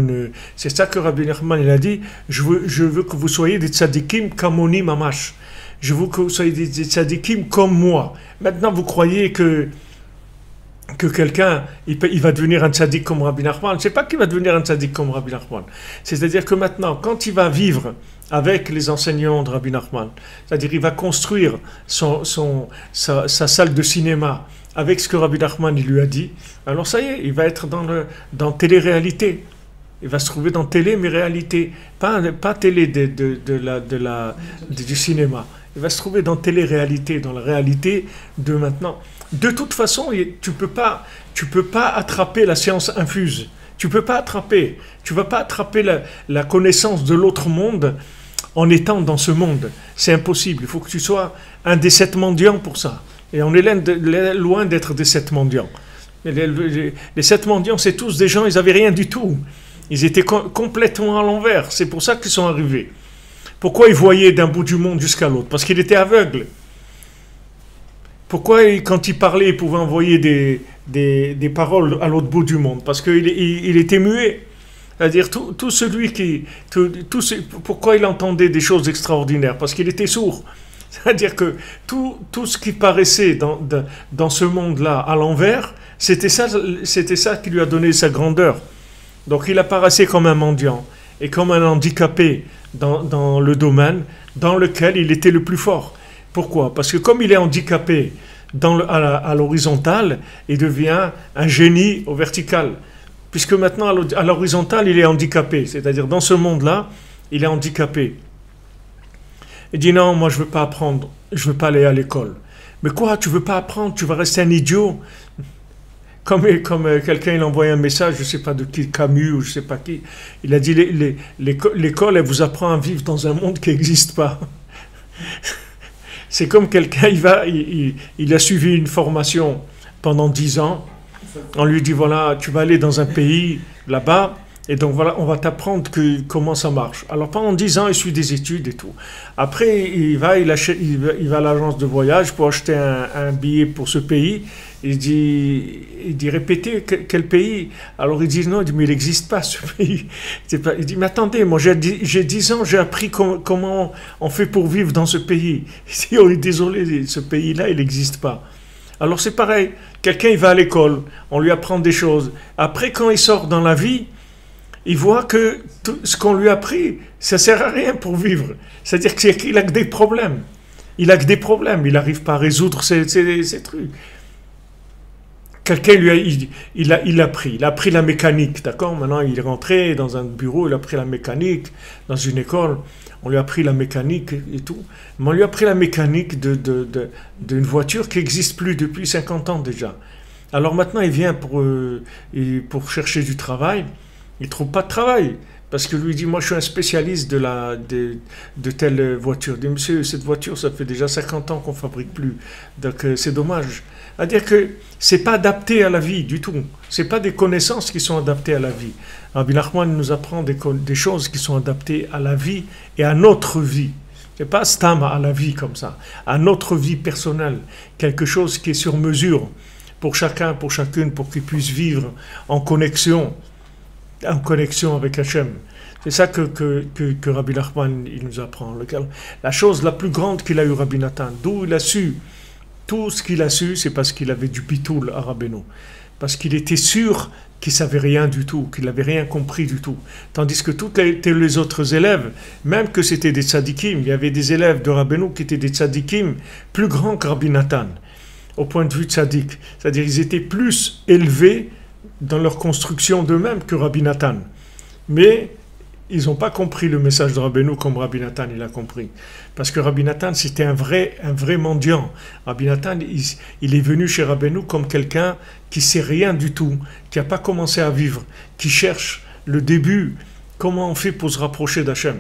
C'est ça que Rabbi Nachman il a dit. Je veux que vous soyez des tzadikim kamoni mamash. Je veux que vous soyez des tzadikim comme moi. Maintenant, vous croyez que quelqu'un, il va devenir un tzaddik comme Rabbi Nachman. C'est pas qu'il va devenir un tzaddik comme Rabbi Nachman. C'est-à-dire que maintenant, quand il va vivre avec les enseignants de Rabbi Nachman, c'est-à-dire il va construire sa salle de cinéma avec ce que Rabbi Nachman il lui a dit, alors ça y est, il va être dans télé-réalité. Il va se trouver dans télé, mais réalité. Pas télé du cinéma. Il va se trouver dans télé-réalité, dans la réalité de maintenant. De toute façon, tu peux pas attraper la science infuse. Tu vas pas attraper la connaissance de l'autre monde en étant dans ce monde. C'est impossible. Il faut que tu sois un des 7 mendiants pour ça. Et on est loin d'être des 7 mendiants. Les 7 mendiants, c'est tous des gens, ils n'avaient rien du tout. Ils étaient complètement à l'envers. C'est pour ça qu'ils sont arrivés. Pourquoi ils voyaient d'un bout du monde jusqu'à l'autre? Parce qu'il était aveugle. Pourquoi, quand il parlait, il pouvait envoyer des paroles à l'autre bout du monde? Parce qu'il était muet. C'est-à-dire tout celui qui... pourquoi il entendait des choses extraordinaires? Parce qu'il était sourd. C'est-à-dire que tout ce qui paraissait dans ce monde-là à l'envers, c'était ça qui lui a donné sa grandeur. Donc il apparaissait comme un mendiant et comme un handicapé dans le domaine dans lequel il était le plus fort. Pourquoi? Parce que comme il est handicapé à l'horizontale, il devient un génie au vertical. Puisque maintenant, à l'horizontale, il est handicapé. C'est-à-dire, dans ce monde-là, il est handicapé. Il dit, non, moi, je ne veux pas apprendre. Je ne veux pas aller à l'école. Mais quoi, tu ne veux pas apprendre? Tu vas rester un idiot? Comme quelqu'un, il a envoyé un message, je ne sais pas de qui, Camus ou je ne sais pas qui. Il a dit, l'école, elle vous apprend à vivre dans un monde qui n'existe pas. C'est comme quelqu'un, il a suivi une formation pendant 10 ans. On lui dit, voilà, tu vas aller dans un pays là-bas, et donc voilà, on va t'apprendre comment ça marche. Alors pendant 10 ans, il suit des études et tout. Après, il va à l'agence de voyage pour acheter un billet pour ce pays. Il dit répétez, quel pays? Alors il dit, non, mais il n'existe pas ce pays. Il dit, mais attendez, moi j'ai 10 ans, j'ai appris comment on fait pour vivre dans ce pays. Il dit, on est désolé, ce pays-là, il n'existe pas. Alors c'est pareil, quelqu'un il va à l'école, on lui apprend des choses. Après, quand il sort dans la vie, il voit que tout ce qu'on lui a appris, ça ne sert à rien pour vivre. C'est-à-dire qu'il a que des problèmes. Il n'arrive pas à résoudre ces trucs. Quelqu'un il a appris la mécanique, d'accord? Maintenant, il est rentré dans un bureau, il a appris la mécanique, dans une école, on lui a appris la mécanique et tout. Mais on lui a appris la mécanique d'une voiture qui n'existe plus depuis 50 ans déjà. Alors maintenant, il vient pour chercher du travail, il ne trouve pas de travail. Parce que lui dit, moi je suis un spécialiste de telle voiture. Il dit, monsieur, cette voiture, ça fait déjà 50 ans qu'on ne fabrique plus. Donc c'est dommage. C'est-à-dire que ce n'est pas adapté à la vie du tout. Ce n'est pas des connaissances qui sont adaptées à la vie. Rabbi Nachman nous apprend des choses qui sont adaptées à la vie et à notre vie. Ce n'est pas stam à la vie comme ça. À notre vie personnelle. Quelque chose qui est sur mesure pour chacun, pour chacune, pour qu'ils puissent vivre en connexion avec Hachem. C'est ça que Rabbi Nachman il nous apprend. La chose la plus grande qu'il a eu Rabbi Nathan, d'où il a su, tout ce qu'il a su, c'est parce qu'il avait du bitoul à Rabbeinu. Parce qu'il était sûr qu'il ne savait rien du tout, qu'il n'avait rien compris du tout. Tandis que tous les autres élèves, même que c'était des tzadikim, il y avait des élèves de Rabbeinu qui étaient des tzadikim plus grands que Rabbi Nathan, au point de vue tzadik. C'est-à-dire qu'ils étaient plus élevés dans leur construction d'eux-mêmes que Rabbi Nathan. Mais ils n'ont pas compris le message de Rabbeinu comme Rabbi Nathan il a compris. Parce que Rabbi Nathan, c'était un vrai mendiant. Rabbi Nathan, il est venu chez Rabbeinu comme quelqu'un qui ne sait rien du tout, qui n'a pas commencé à vivre, qui cherche le début. Comment on fait pour se rapprocher d'Hachem?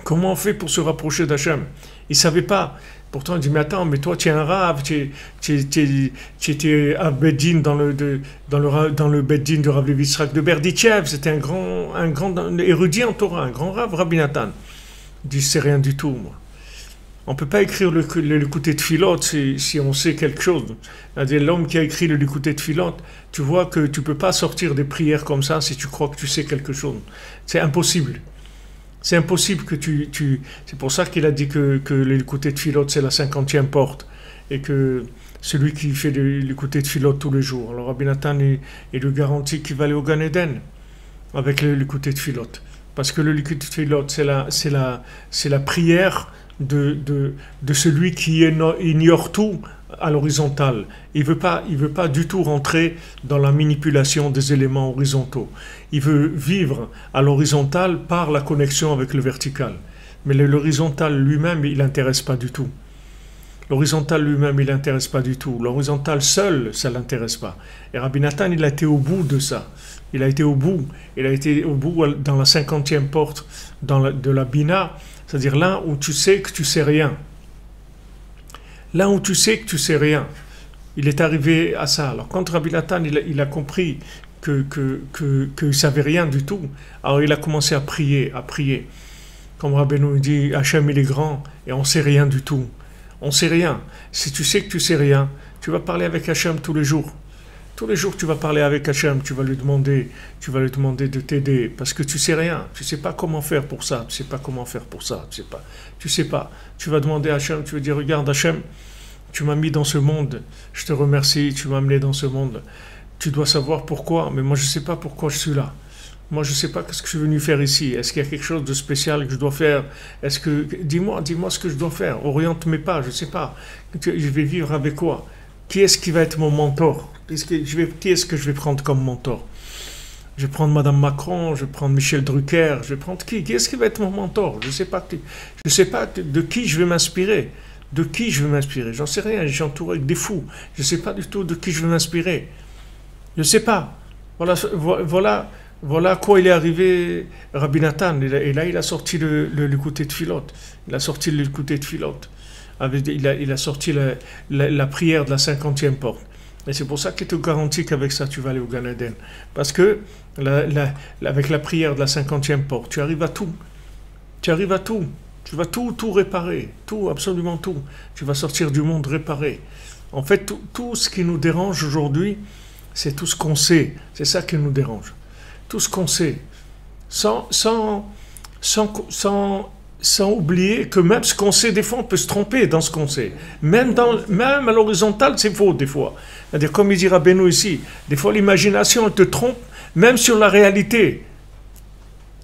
Comment on fait pour se rapprocher d'Hachem? Il ne savait pas. Pourtant, il dit, mais attends, mais toi, tu es un rave, tu étais à Beddin dans le Beddin de Rav Levi Yitzhak de Berditchev, c'était un grand érudit en Torah, un grand rave, Rabbi Nathan. Il dit, c'est rien du tout, moi. On ne peut pas écrire le Likutei Tfilot si on sait quelque chose. L'homme qui a écrit le Likutei Tfilot, tu vois que tu ne peux pas sortir des prières comme ça si tu crois que tu sais quelque chose. C'est impossible. C'est impossible que c'est pour ça qu'il a dit que l'écouter de Philot, c'est la 50e porte. Et que celui qui fait l'écouter de Philot tous les jours. Alors Rabbi Nathan, il lui garantit qu'il va aller au Gan Eden avec l'écouter de Philot. Parce que le l'écouter de Philot, c'est la prière de celui qui ignore tout à l'horizontale. Il veut pas du tout rentrer dans la manipulation des éléments horizontaux. Il veut vivre à l'horizontale par la connexion avec le vertical. Mais l'horizontal lui-même, il l'intéresse pas du tout. L'horizontal lui-même, il l'intéresse pas du tout. L'horizontal seul, ça l'intéresse pas. Et Rabbi Nathan, il a été au bout de ça. Il a été au bout. Il a été au bout dans la 50e porte de la Bina, c'est-à-dire là où tu sais que tu sais rien. Là où tu sais que tu sais rien. Il est arrivé à ça. Alors quand Rabbi Nathan, il a compris qu'il ne savait rien du tout, alors il a commencé à prier. Comme Rabbeinu dit, Hachem il est grand et on ne sait rien du tout. On ne sait rien. Si tu sais que tu sais rien, tu vas parler avec Hachem tous les jours. Tous les jours, tu vas parler avec Hachem, tu vas lui demander de t'aider, parce que tu sais rien, tu sais pas comment faire pour ça, tu sais pas comment faire pour ça, tu sais pas. Tu vas demander à Hachem, tu vas dire, regarde Hachem, tu m'as mis dans ce monde, je te remercie, tu m'as amené dans ce monde. Tu dois savoir pourquoi, mais moi je sais pas pourquoi je suis là. Moi, je ne sais pas ce que je suis venu faire ici. Est-ce qu'il y a quelque chose de spécial que je dois faire? Dis-moi ce que je dois faire. Oriente mes pas, je ne sais pas. Je vais vivre avec quoi? Qui est-ce qui va être mon mentor? Qui est-ce que je vais prendre comme mentor? Je vais prendre Madame Macron, je vais prendre Michel Drucker, je vais prendre qui? Qui est-ce qui va être mon mentor? Je ne sais pas. Je sais pas de qui je vais m'inspirer. De qui je vais m'inspirer? J'en sais rien. J'ai entouré avec des fous. Je ne sais pas du tout de qui je vais m'inspirer. Je ne sais pas. Voilà à quoi il est arrivé Rabbi Nathan. Et là, il a sorti le côté de Philote. Il a sorti le côté de Philote. Il a sorti la prière de la 50e porte. Et c'est pour ça qu'il te garantit qu'avec ça, tu vas aller au Gan Eden. Parce que avec la prière de la 50e porte, tu arrives à tout. Tu arrives à tout. Tu vas tout réparer. Tout, absolument tout. Tu vas sortir du monde réparé. En fait, tout ce qui nous dérange aujourd'hui, c'est tout ce qu'on sait. C'est ça qui nous dérange. Tout ce qu'on sait, sans oublier que même ce qu'on sait, des fois, on peut se tromper dans ce qu'on sait. Même à l'horizontale, c'est faux, des fois. C'est-à-dire, comme il dit Rabbeinu ici, des fois, l'imagination, elle te trompe, même sur la réalité.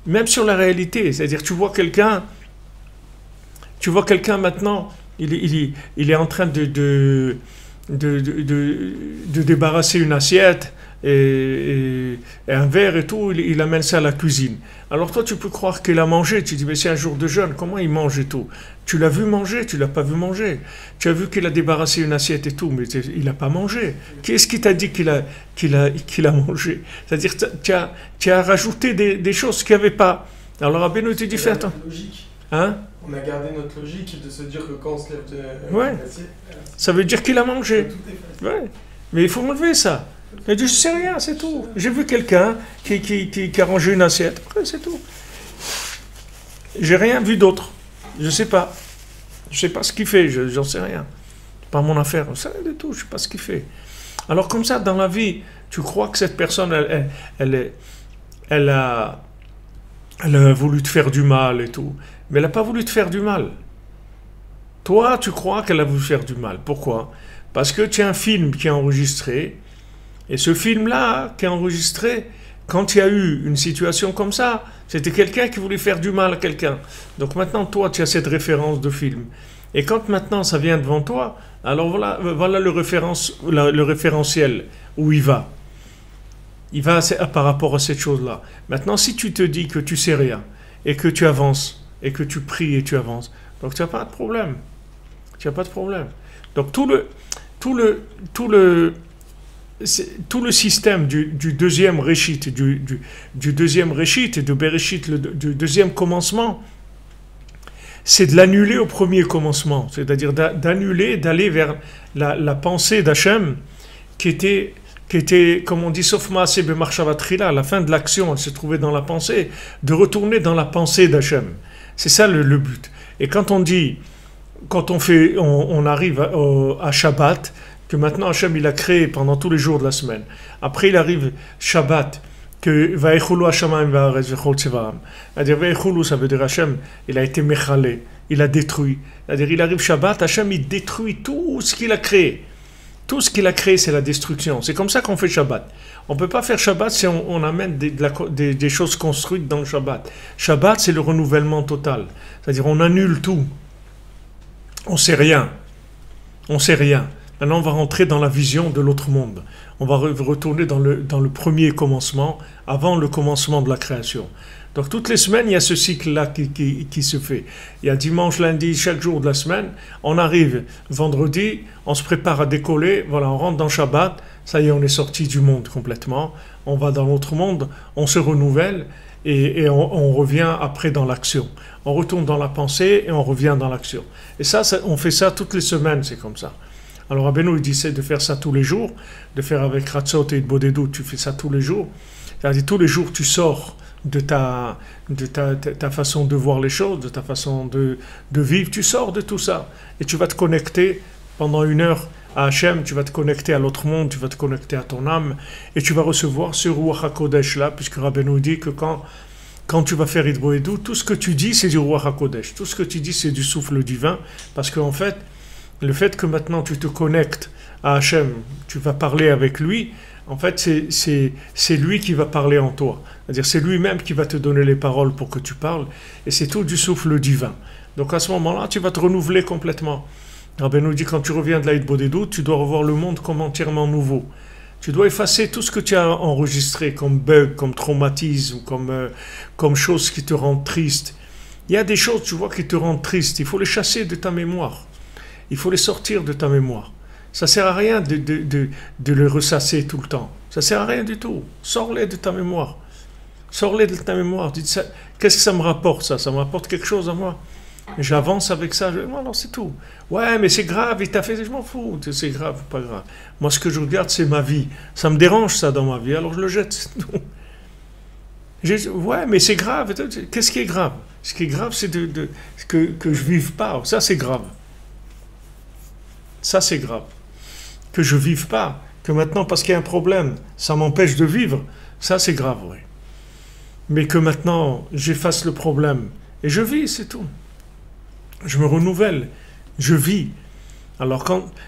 Même sur la réalité. C'est-à-dire, tu vois quelqu'un maintenant, il est en train de débarrasser une assiette, et un verre et tout, il amène ça à la cuisine. Alors toi, tu peux croire qu'il a mangé, tu dis, mais c'est un jour de jeûne, comment il mange et tout? Tu l'as vu manger, tu l'as pas vu manger. Tu as vu qu'il a débarrassé une assiette et tout, mais il n'a pas mangé. Qui est-ce qui t'a dit qu'il a mangé? C'est-à-dire, tu as rajouté des choses qu'il n'y avait pas. Alors Rabbeinu te dit, fais attention. Hein? On a gardé notre logique de se dire que quand on se lève de l'assiette, ça veut dire qu'il a mangé. tout est facile. Ouais. Mais il faut enlever ça. Il dit, je sais rien, c'est tout. J'ai vu quelqu'un qui a rangé une assiette. Après, c'est tout. J'ai rien vu d'autre. Je sais pas. Je sais pas ce qu'il fait. J'en sais rien. C'est pas mon affaire. Je sais rien du tout. Je sais pas ce qu'il fait. Alors comme ça, dans la vie, tu crois que cette personne, elle a voulu te faire du mal et tout. Mais elle n'a pas voulu te faire du mal. Toi, tu crois qu'elle a voulu faire du mal. Pourquoi? Parce que tu as un film qui est enregistré. Et ce film-là, qui est enregistré, quand il y a eu une situation comme ça, c'était quelqu'un qui voulait faire du mal à quelqu'un. Donc maintenant, toi, tu as cette référence de film. Et quand maintenant ça vient devant toi, alors voilà le référentiel où il va. Il va par rapport à cette chose-là. Maintenant, si tu te dis que tu sais rien, et que tu avances, et que tu pries et tu avances, donc tu n'as pas de problème. Tu n'as pas de problème. Donc tout le système du deuxième Réchit, du deuxième Réchit, de Bereshit, du deuxième commencement, c'est de l'annuler au premier commencement. C'est-à-dire d'annuler, d'aller vers la pensée d'Hachem, qui était, comme on dit, sauf Maaseh b'marshavatrila, à la fin de l'action, elle se trouvait dans la pensée, de retourner dans la pensée d'Hachem. C'est ça le but. Et quand on arrive à Shabbat, que maintenant Hachem il a créé pendant tous les jours de la semaine. Après il arrive Shabbat, que Vaïchoulou Hashamayim Va'aretz V'chol Tzevaam. C'est-à-dire Vaïchoulou, ça veut dire Hachem, il a été méchalé, il a détruit. C'est-à-dire il arrive Shabbat, Hachem il détruit tout ce qu'il a créé. Tout ce qu'il a créé, c'est la destruction. C'est comme ça qu'on fait Shabbat. On ne peut pas faire Shabbat si on amène des choses construites dans le Shabbat. Shabbat, c'est le renouvellement total. C'est-à-dire on annule tout. On ne sait rien. On ne sait rien. Maintenant, on va rentrer dans la vision de l'autre monde. On va retourner dans le premier commencement, avant le commencement de la création. Donc, toutes les semaines, il y a ce cycle-là qui se fait. Il y a dimanche, lundi, chaque jour de la semaine. On arrive vendredi, on se prépare à décoller. Voilà, on rentre dans Shabbat. Ça y est, on est sorti du monde complètement. On va dans l'autre monde, on se renouvelle et on revient après dans l'action. On retourne dans la pensée et on revient dans l'action. Et ça, on fait ça toutes les semaines, c'est comme ça. Alors Rabbeinu il disait de faire ça tous les jours, de faire avec Ratzot et Bodedut, tu fais ça tous les jours. C'est-à-dire tous les jours tu sors de ta façon de voir les choses, de ta façon de vivre, tu sors de tout ça et tu vas te connecter pendant 1 heure à Hachem, tu vas te connecter à l'autre monde, tu vas te connecter à ton âme, et tu vas recevoir ce Ruach HaKodesh là, puisque Rabbeinu dit que quand tu vas faire Hidboedou, tout ce que tu dis, c'est du Ruach HaKodesh. Tout ce que tu dis, c'est du souffle divin. Parce qu'en fait, le fait que maintenant tu te connectes à Hachem, tu vas parler avec lui, en fait, c'est lui qui va parler en toi. C'est-à-dire, c'est lui-même qui va te donner les paroles pour que tu parles. Et c'est tout du souffle divin. Donc à ce moment-là, tu vas te renouveler complètement. Rabbeinu dit, quand tu reviens de la Hidboedou, tu dois revoir le monde comme entièrement nouveau. Tu dois effacer tout ce que tu as enregistré comme bug, comme traumatisme, comme choses qui te rendent triste. Il y a des choses, tu vois, qui te rendent triste. Il faut les chasser de ta mémoire. Il faut les sortir de ta mémoire. Ça ne sert à rien de les ressasser tout le temps. Ça ne sert à rien du tout. Sors-les de ta mémoire. Sors-les de ta mémoire. Dis, qu'est-ce que ça me rapporte, ça? Ça me rapporte quelque chose à moi. J'avance avec ça, non, c'est tout. Ouais, mais c'est grave, il t'a fait, je m'en fous, c'est grave ou pas grave. Moi, ce que je regarde, c'est ma vie. Ça me dérange, ça, dans ma vie, alors je le jette, c'est tout. Ouais, mais c'est grave. Qu'est-ce qui est grave? Ce qui est grave, c'est que je ne vive pas. Ça, c'est grave. Ça, c'est grave. Que je ne vive pas, que maintenant, parce qu'il y a un problème, ça m'empêche de vivre, ça, c'est grave, oui. Mais que maintenant, j'efface le problème et je vis, c'est tout. Je me renouvelle, je vis. Alors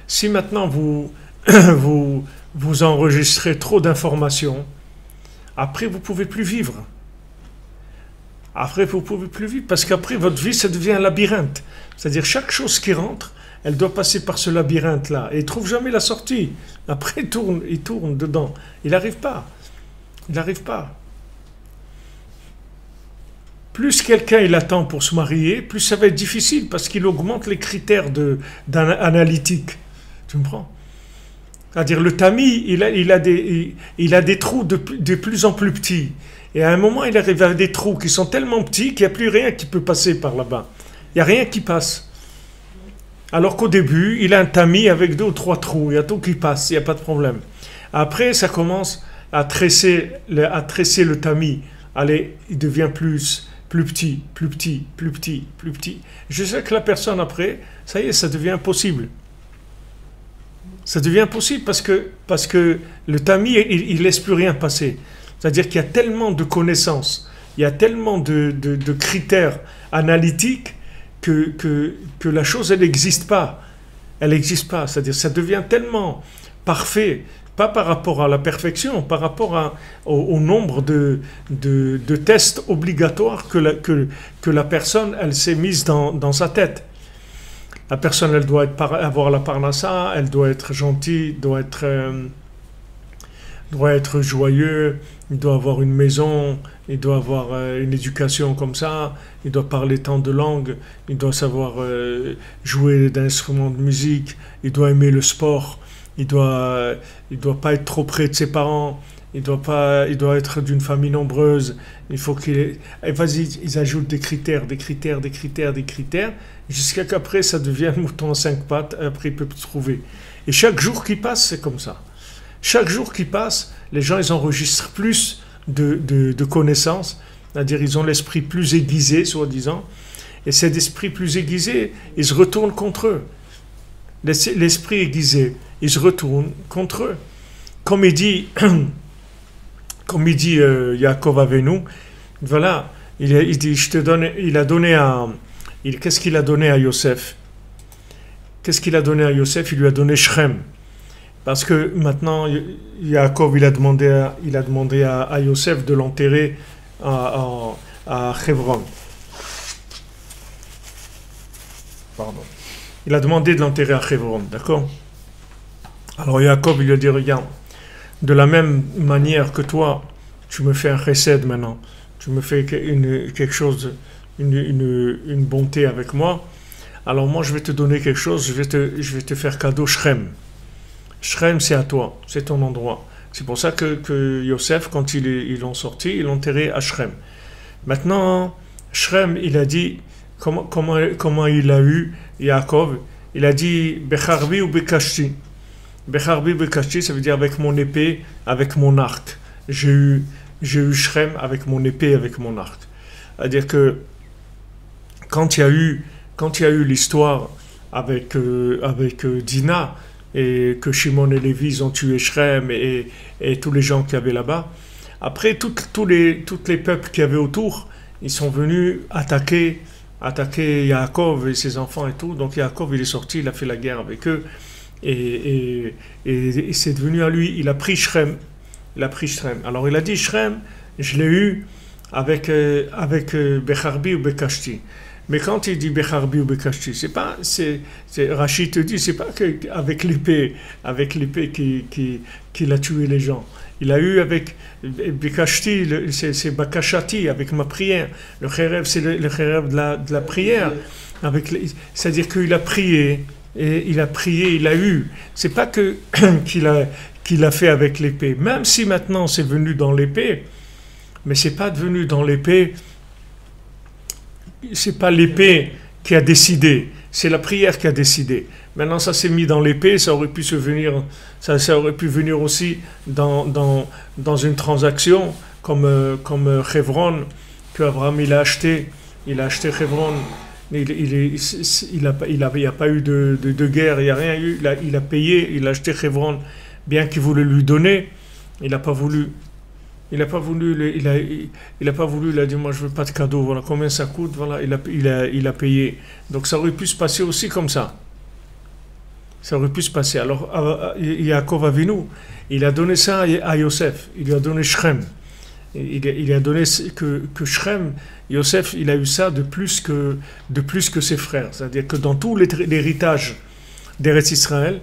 si maintenant vous enregistrez trop d'informations, après vous ne pouvez plus vivre. Après vous ne pouvez plus vivre, parce qu'après votre vie, ça devient un labyrinthe. C'est-à-dire chaque chose qui rentre, elle doit passer par ce labyrinthe-là. Et il ne trouve jamais la sortie. Après il tourne dedans. Il n'arrive pas. Il n'arrive pas. Plus quelqu'un il attend pour se marier, plus ça va être difficile parce qu'il augmente les critères analytiques. Tu me prends? C'est-à-dire le tamis, il a des trous de plus en plus petits. Et à un moment, il arrive à des trous qui sont tellement petits qu'il n'y a plus rien qui peut passer par là-bas. Il n'y a rien qui passe. Alors qu'au début, il a un tamis avec 2 ou 3 trous. Il y a tout qui passe, il n'y a pas de problème. Après, ça commence à tresser le tamis. Allez, il devient plus petit, plus petit, plus petit, plus petit. Je sais que la personne après, ça y est, ça devient impossible. Ça devient impossible parce que le tamis, il laisse plus rien passer. C'est-à-dire qu'il y a tellement de connaissances, il y a tellement de critères analytiques que la chose, elle n'existe pas. Elle n'existe pas. C'est-à-dire ça devient tellement parfait, pas par rapport à la perfection, par rapport au nombre de tests obligatoires que la personne, elle s'est mise dans sa tête. La personne, elle doit avoir la parnassa, elle doit être gentille, doit être joyeux, il doit avoir une maison, il doit avoir une éducation comme ça, il doit parler tant de langues, il doit savoir jouer d'instruments de musique, il doit aimer le sport, il doit pas être trop près de ses parents, il doit être d'une famille nombreuse, il faut vas-y, ils ajoutent des critères, jusqu'à qu'après ça devient un mouton à 5 pattes, après il peut plus trouver. Et chaque jour qui passe, c'est comme ça. Chaque jour qui passe, les gens ils enregistrent plus de connaissances, c'est-à-dire ils ont l'esprit plus aiguisé, soi-disant, et cet esprit plus aiguisé, ils se retournent contre eux. L'esprit aiguisé, il se retourne contre eux. Comme il dit Yaakov Avenu, voilà, il dit, qu'est-ce qu'il a donné à Yosef? Qu'est-ce qu'il a donné à Yosef? Il lui a donné Shrem. Parce que maintenant, Yaakov, il a demandé à Yosef de l'enterrer à Hebron. Pardon. Il a demandé de l'enterrer à Hebron, d'accord? Alors Yaakov, il lui a dit, regarde, de la même manière que toi, tu me fais un chesed maintenant, tu me fais quelque chose, une bonté avec moi, alors moi je vais te donner quelque chose, je vais te faire cadeau Shrem. Shrem, c'est à toi, c'est ton endroit. C'est pour ça que Yosef, quand ils l'ont sorti, ils l'ont enterré à Shrem. Maintenant, Shrem, il a dit, comment il a eu Yaakov? Il a dit, Becharbi ou Bekashti. Becharbi Bekashti, ça veut dire avec mon épée, avec mon arc. J'ai eu Shrem avec mon épée, avec mon arc. C'est-à-dire que quand il y a eu l'histoire avec Dina, et que Shimon et Lévi ils ont tué Shrem et tous les gens qui avaient là-bas. Après, tous les peuples qui avaient autour, ils sont venus attaquer Yaakov et ses enfants et tout. Donc Yaakov, il est sorti, il a fait la guerre avec eux. Et c'est devenu à lui, il a pris Shrem. Alors il a dit, Shrem, je l'ai eu avec Becharbi ou Bekashti. Mais quand il dit Becharbi ou Bekashti, Rachid te dit, c'est pas avec l'épée qu'il a tué les gens. Il a eu avec Bekashti, c'est Bakashati, avec ma prière. Le Kherev, c'est le Kherev de la prière. C'est-à-dire qu'il a prié, il a eu. C'est pas qu'il a fait avec l'épée. Même si maintenant c'est venu dans l'épée, mais c'est pas devenu dans l'épée. C'est pas l'épée qui a décidé, c'est la prière qui a décidé. Maintenant, ça s'est mis dans l'épée, ça aurait pu venir aussi dans une transaction comme Hebron que Abraham il a acheté Hebron. Il n'y a pas eu de guerre, il n'y a rien eu. Il a payé, il a acheté Hebron, bien qu'il voulait lui donner, il n'a pas voulu. Il a dit moi je veux pas de cadeau, voilà combien ça coûte, voilà il a payé. Donc ça aurait pu se passer aussi comme ça. Ça aurait pu se passer. Alors Yaakov Avinu, il a donné ça à Yosef, il lui a donné Shrem. Il a donné que Shrem, Yosef, il a eu ça de plus que ses frères. C'est-à-dire que dans tout l'héritage d'Eretz Israël,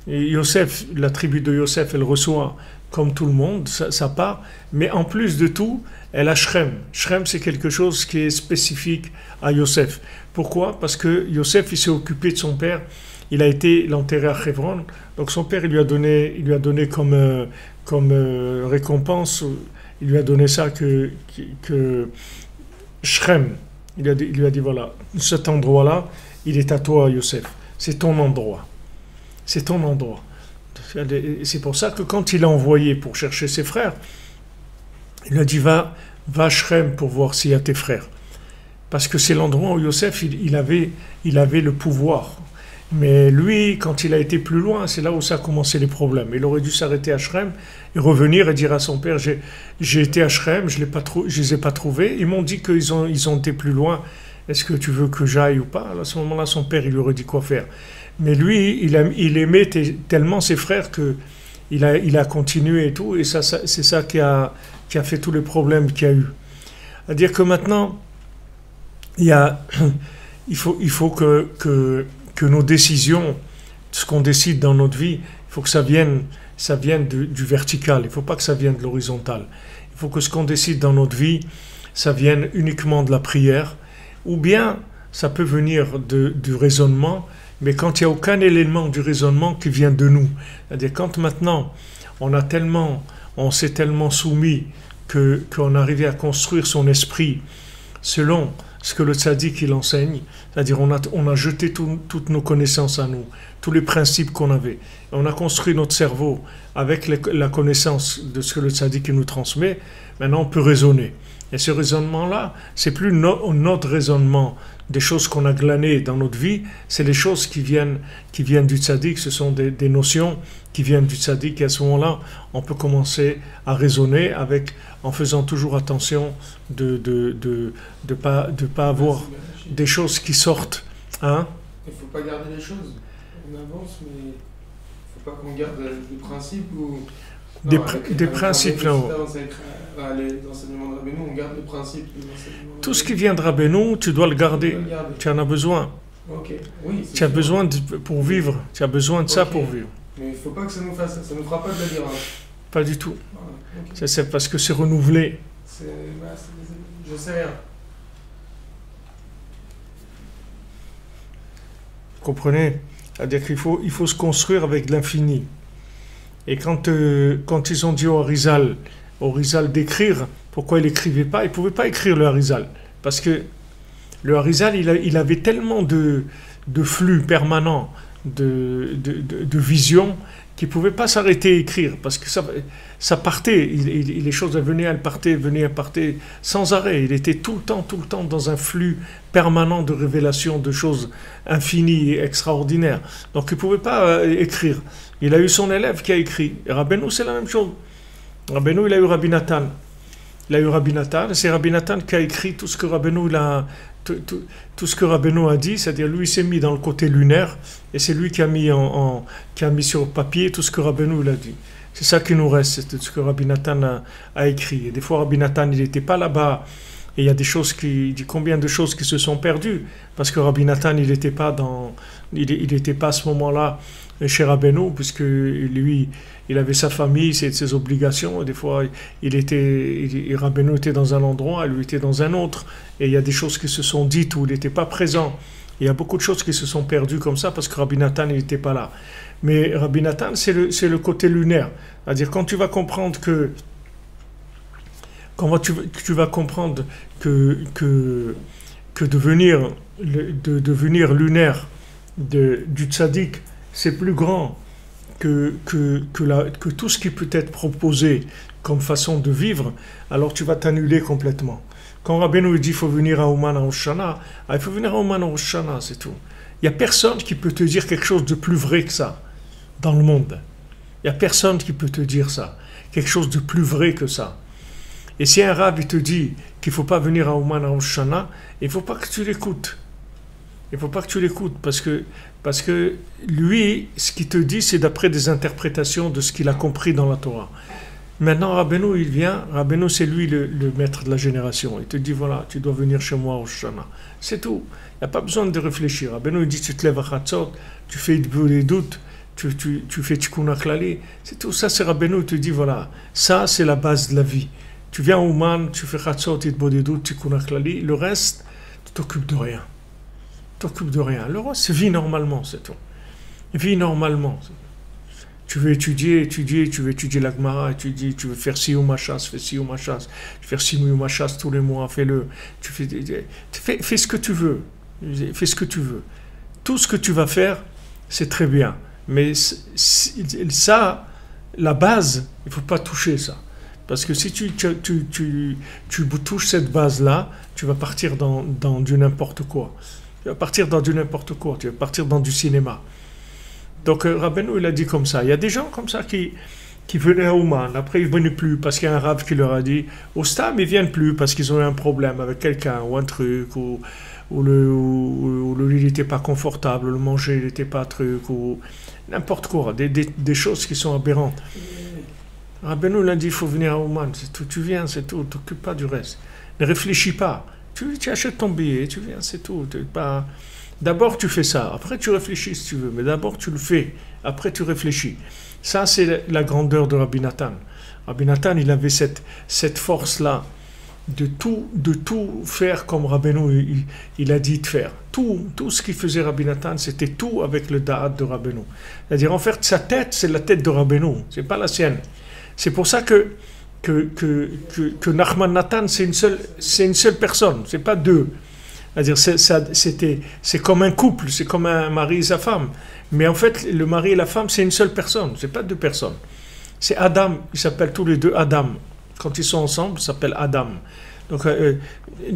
Yosef, la tribu de Yosef, elle reçoit comme tout le monde, ça part, mais en plus de tout, elle a Shrem. Shrem, c'est quelque chose qui est spécifique à Yosef. Pourquoi? Parce que Yosef, il s'est occupé de son père, il a été l'enterré à Hebron, donc son père, il lui a donné comme récompense, il lui a donné ça que Shrem, il lui a dit, voilà, cet endroit-là, il est à toi, Yosef, c'est ton endroit. C'est ton endroit. C'est pour ça que quand il a envoyé pour chercher ses frères, il a dit va à Shrem pour voir s'il y a tes frères. Parce que c'est l'endroit où Yosef il avait le pouvoir. Mais lui, quand il a été plus loin, c'est là où ça a commencé les problèmes. Il aurait dû s'arrêter à Shrem et revenir et dire à son père j'ai été à Shrem, je les ai pas trouvés. Ils m'ont dit qu'ils ont été plus loin. Est-ce que tu veux que j'aille ou pas? À ce moment-là, son père, il lui aurait dit quoi faire. Mais lui, il aimait tellement ses frères qu'il a continué et tout. Et ça, c'est ça qui a fait tous les problèmes qu'il y a eu. C'est-à-dire que maintenant, il faut que nos décisions, ce qu'on décide dans notre vie, il faut que ça vienne du vertical. Il ne faut pas que ça vienne de l'horizontal. Il faut que ce qu'on décide dans notre vie, ça vienne uniquement de la prière. Ou bien, ça peut venir du raisonnement, mais quand il n'y a aucun élément du raisonnement qui vient de nous. C'est-à-dire quand maintenant, on s'est tellement soumis qu'on arrivait à construire son esprit selon ce que le tzaddik il enseigne, c'est-à-dire on a jeté toutes nos connaissances à nous, tous les principes qu'on avait. On a construit notre cerveau avec la connaissance de ce que le tzaddik nous transmet. Maintenant, on peut raisonner. Et ce raisonnement-là, c'est plus notre raisonnement des choses qu'on a glanées dans notre vie, c'est les choses qui viennent du tzaddik, ce sont des notions qui viennent du tzaddik, et à ce moment-là, on peut commencer à raisonner en faisant toujours attention de pas avoir des choses qui sortent. Hein? Il ne faut pas garder les choses. On avance, mais il ne faut pas qu'on garde des principes ou... Des principes là-haut. Dans l'enseignement de Rabbeinu, on garde les principes. Tout ce qui vient de Rabbeinu, tu dois le garder. Tu en as besoin. Okay. Oui, tu as besoin pour vivre. Tu as besoin de ça pour vivre. Mais il ne faut pas que ça nous fera pas de la dire. Pas du tout. Okay. C'est parce que c'est renouvelé. Je sais rien. Vous comprenez? C'est-à-dire qu'il faut se construire avec de l'infini. Et quand ils ont dit au Harizal d'écrire, pourquoi il n'écrivait pas? Il ne pouvait pas écrire le Harizal. Parce que le Harizal, il avait tellement de flux permanents, de vision, qui ne pouvait pas s'arrêter à écrire, parce que ça partait, les choses elles partaient, elles partaient sans arrêt. Il était tout le temps dans un flux permanent de révélations, de choses infinies et extraordinaires. Donc il ne pouvait pas écrire. Il a eu son élève qui a écrit. Et Rabbeinu, c'est la même chose. Rabbeinu, il a eu Rabbi Nathan. Il a eu Rabbi Nathan, et c'est Rabbi Nathan qui a écrit tout ce que Rabbeinu tout ce que Rabbeinu a dit, c'est-à-dire lui il s'est mis dans le côté lunaire et c'est lui qui a mis qui a mis sur papier tout ce que Rabbeinu a dit. C'est ça qui nous reste, c'est tout ce que Rabbi Nathan a écrit. Et des fois Rabbi Nathan il n'était pas là-bas et il y a des choses combien de choses qui se sont perdues parce que Rabbi Nathan il n'était pas à ce moment-là chez Rabbeinu, puisque lui, il avait sa famille, ses obligations, et des fois, Rabbeinu était dans un endroit, lui était dans un autre, et il y a des choses qui se sont dites où il n'était pas présent. Il y a beaucoup de choses qui se sont perdues comme ça, parce que Rabbi Nathan, il n'était pas là. Mais Rabbi Nathan, c'est le côté lunaire. C'est-à-dire, quand tu vas comprendre que devenir lunaire du tzaddik, c'est plus grand que tout ce qui peut être proposé comme façon de vivre, alors tu vas t'annuler complètement. Quand Rabbeinu dit qu'il faut venir à Ouman à Rosh Hashanah, il faut venir à Ouman à Rosh Hashanah, c'est tout. Il n'y a personne qui peut te dire quelque chose de plus vrai que ça dans le monde. Il n'y a personne qui peut te dire ça, quelque chose de plus vrai que ça. Et si un rab il te dit qu'il ne faut pas venir à Ouman à Rosh Hashanah, il ne faut pas que tu l'écoutes. Il ne faut pas que tu l'écoutes parce que lui, ce qu'il te dit, c'est d'après des interprétations de ce qu'il a compris dans la Torah. Maintenant, Rabbeinu, il vient. Rabbeinu, c'est lui le maître de la génération. Il te dit, voilà, tu dois venir chez moi au Rosh Hashanah. C'est tout. Il n'y a pas besoin de réfléchir. Rabbeinu, il dit, tu te lèves à Chatzot, tu fais des doutes, tu fais Tikkun HaKlali. C'est tout. Ça, c'est Rabbeinu, il te dit, voilà, ça, c'est la base de la vie. Tu viens au Man, tu fais Chatzot, des doutes, Tikkun HaKlali. Le reste, tu t'occupes de rien. T'occupes de rien. Le reste, c'est vie normalement, c'est tout. Vie normalement. Tu veux étudier, tu veux étudier la Gemara, tu veux faire Siyum HaShas, fais Siyum HaShas, tu veux faire Siyum HaShas tous les mois, fais-le. Fais ce que tu veux. Fais ce que tu veux. Tout ce que tu vas faire, c'est très bien. Mais ça, la base, il ne faut pas toucher ça. Parce que si tu touches cette base-là, tu vas partir dans du n'importe quoi. Tu vas partir dans du n'importe quoi, tu vas partir dans du cinéma. Donc Rabbeinu, il a dit comme ça. Il y a des gens comme ça qui venaient à Ouman, après ils ne venaient plus parce qu'il y a un rab qui leur a dit, au Stam, ils ne viennent plus parce qu'ils ont eu un problème avec quelqu'un ou un truc, ou le lit n'était pas confortable, le manger n'était pas truc, ou n'importe quoi, des choses qui sont aberrantes. Rabbeinu, il a dit, il faut venir à Ouman, c'est tout, tu viens, c'est tout, t'occupe pas du reste. Ne réfléchis pas. Tu achètes ton billet, tu viens, c'est tout. D'abord, tu fais ça. Après, tu réfléchis si tu veux. Mais d'abord, tu le fais. Après, tu réfléchis. Ça, c'est la grandeur de Rabbi Nathan. Rabbi Nathan, il avait cette force-là de tout faire comme Rabbeinu il a dit de faire. Tout ce qu'il faisait Rabbi Nathan, c'était tout avec le da'at de Rabbeinu. C'est-à-dire, en fait, sa tête, c'est la tête de Rabbeinu. C'est pas la sienne. C'est pour ça que Nachman Nathan, c'est une seule personne, c'est pas deux. C'est-à-dire, c'est comme un couple, c'est comme un mari et sa femme. Mais en fait, le mari et la femme, c'est une seule personne, c'est pas deux personnes. C'est Adam, ils s'appellent tous les deux Adam. Quand ils sont ensemble, ils s'appellent Adam. Donc,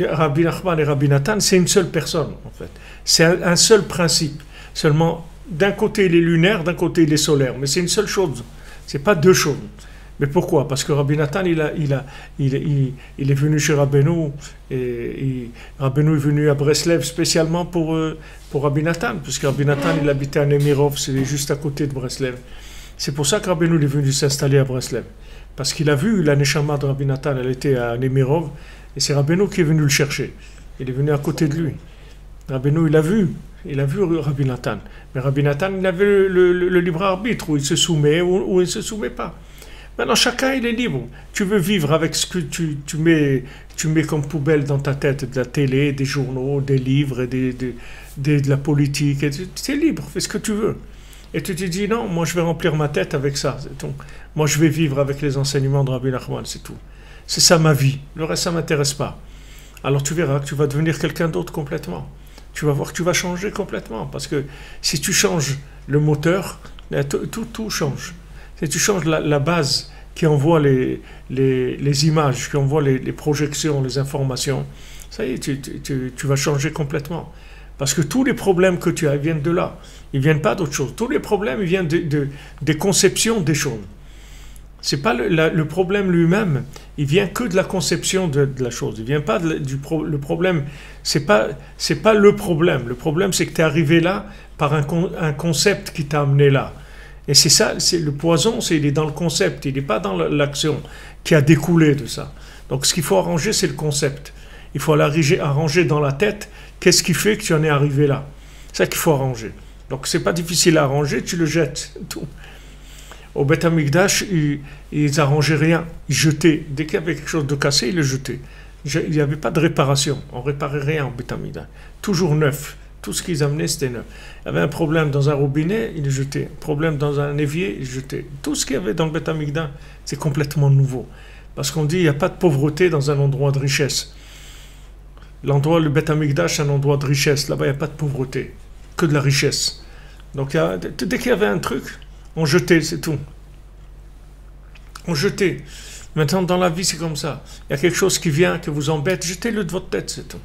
Rabbi Nachman et Rabbi Nathan, c'est une seule personne, en fait. C'est un seul principe. Seulement, d'un côté, il est lunaire, d'un côté, il est solaire. Mais c'est une seule chose, c'est pas deux choses. Mais pourquoi? Parce que Rabbi Nathan, il est venu chez Rabbeinu, et Rabbeinu est venu à Breslev spécialement pour Rabbi Nathan, parce que Rabbi Nathan, il habitait à Nemirov, c'est juste à côté de Breslev. C'est pour ça que Rabbeinu est venu s'installer à Breslev. Parce qu'il a vu la Neshama de Rabbi Nathan, elle était à Nemirov, et c'est Rabbeinu qui est venu le chercher. Il est venu à côté de lui. Rabbeinu, il a vu Rabbi Nathan. Mais Rabbi Nathan, il avait le libre arbitre, où il se soumet ou il ne se soumet pas. Maintenant, chacun, il est libre. Tu veux vivre avec ce que tu mets comme poubelle dans ta tête, de la télé, des journaux, des livres, de la politique. Tu es libre, fais ce que tu veux. Et tu te dis, non, moi je vais remplir ma tête avec ça. Moi je vais vivre avec les enseignements de Rabbi Nachman, c'est tout. C'est ça ma vie. Le reste, ça ne m'intéresse pas. Alors tu verras que tu vas devenir quelqu'un d'autre complètement. Tu vas voir que tu vas changer complètement. Parce que si tu changes le moteur, Tout change. Si tu changes la base qui envoie les images, qui envoie les projections, les informations, ça y est, tu vas changer complètement. Parce que tous les problèmes que tu as, ils viennent de là. Ils ne viennent pas d'autre chose. Tous les problèmes, ils viennent des conceptions des choses. C'est pas le problème lui-même, il vient que de la conception de la chose. Il vient pas le problème, c'est pas le problème. Le problème, c'est que tu es arrivé là par un concept qui t'a amené là. Et c'est ça, le poison, il est dans le concept, il n'est pas dans l'action qui a découlé de ça. Donc ce qu'il faut arranger, c'est le concept. Il faut arranger dans la tête qu'est-ce qui fait que tu en es arrivé là. C'est ça qu'il faut arranger. Donc c'est pas difficile à arranger, tu le jettes, tout. Au Beth Amikdash, ils n'arrangeaient rien, ils jetaient. Dès qu'il y avait quelque chose de cassé, ils le jetaient. Il n'y avait pas de réparation, on ne réparait rien au Beth Amikdash. Toujours neuf, tout ce qu'ils amenaient, c'était neuf. Il y avait un problème dans un robinet, ils le jetaient. Un problème dans un évier, ils le jetaient. Tout ce qu'il y avait dans le Beth Amikdash, c'est complètement nouveau. Parce qu'on dit qu'il n'y a pas de pauvreté dans un endroit de richesse. Le Beth Amikdash, c'est un endroit de richesse. Là-bas, il n'y a pas de pauvreté, que de la richesse. Donc, dès qu'il y avait un truc, on jetait, c'est tout. On jetait. Maintenant, dans la vie, c'est comme ça. Il y a quelque chose qui vient, qui vous embête, jetez-le de votre tête, c'est tout.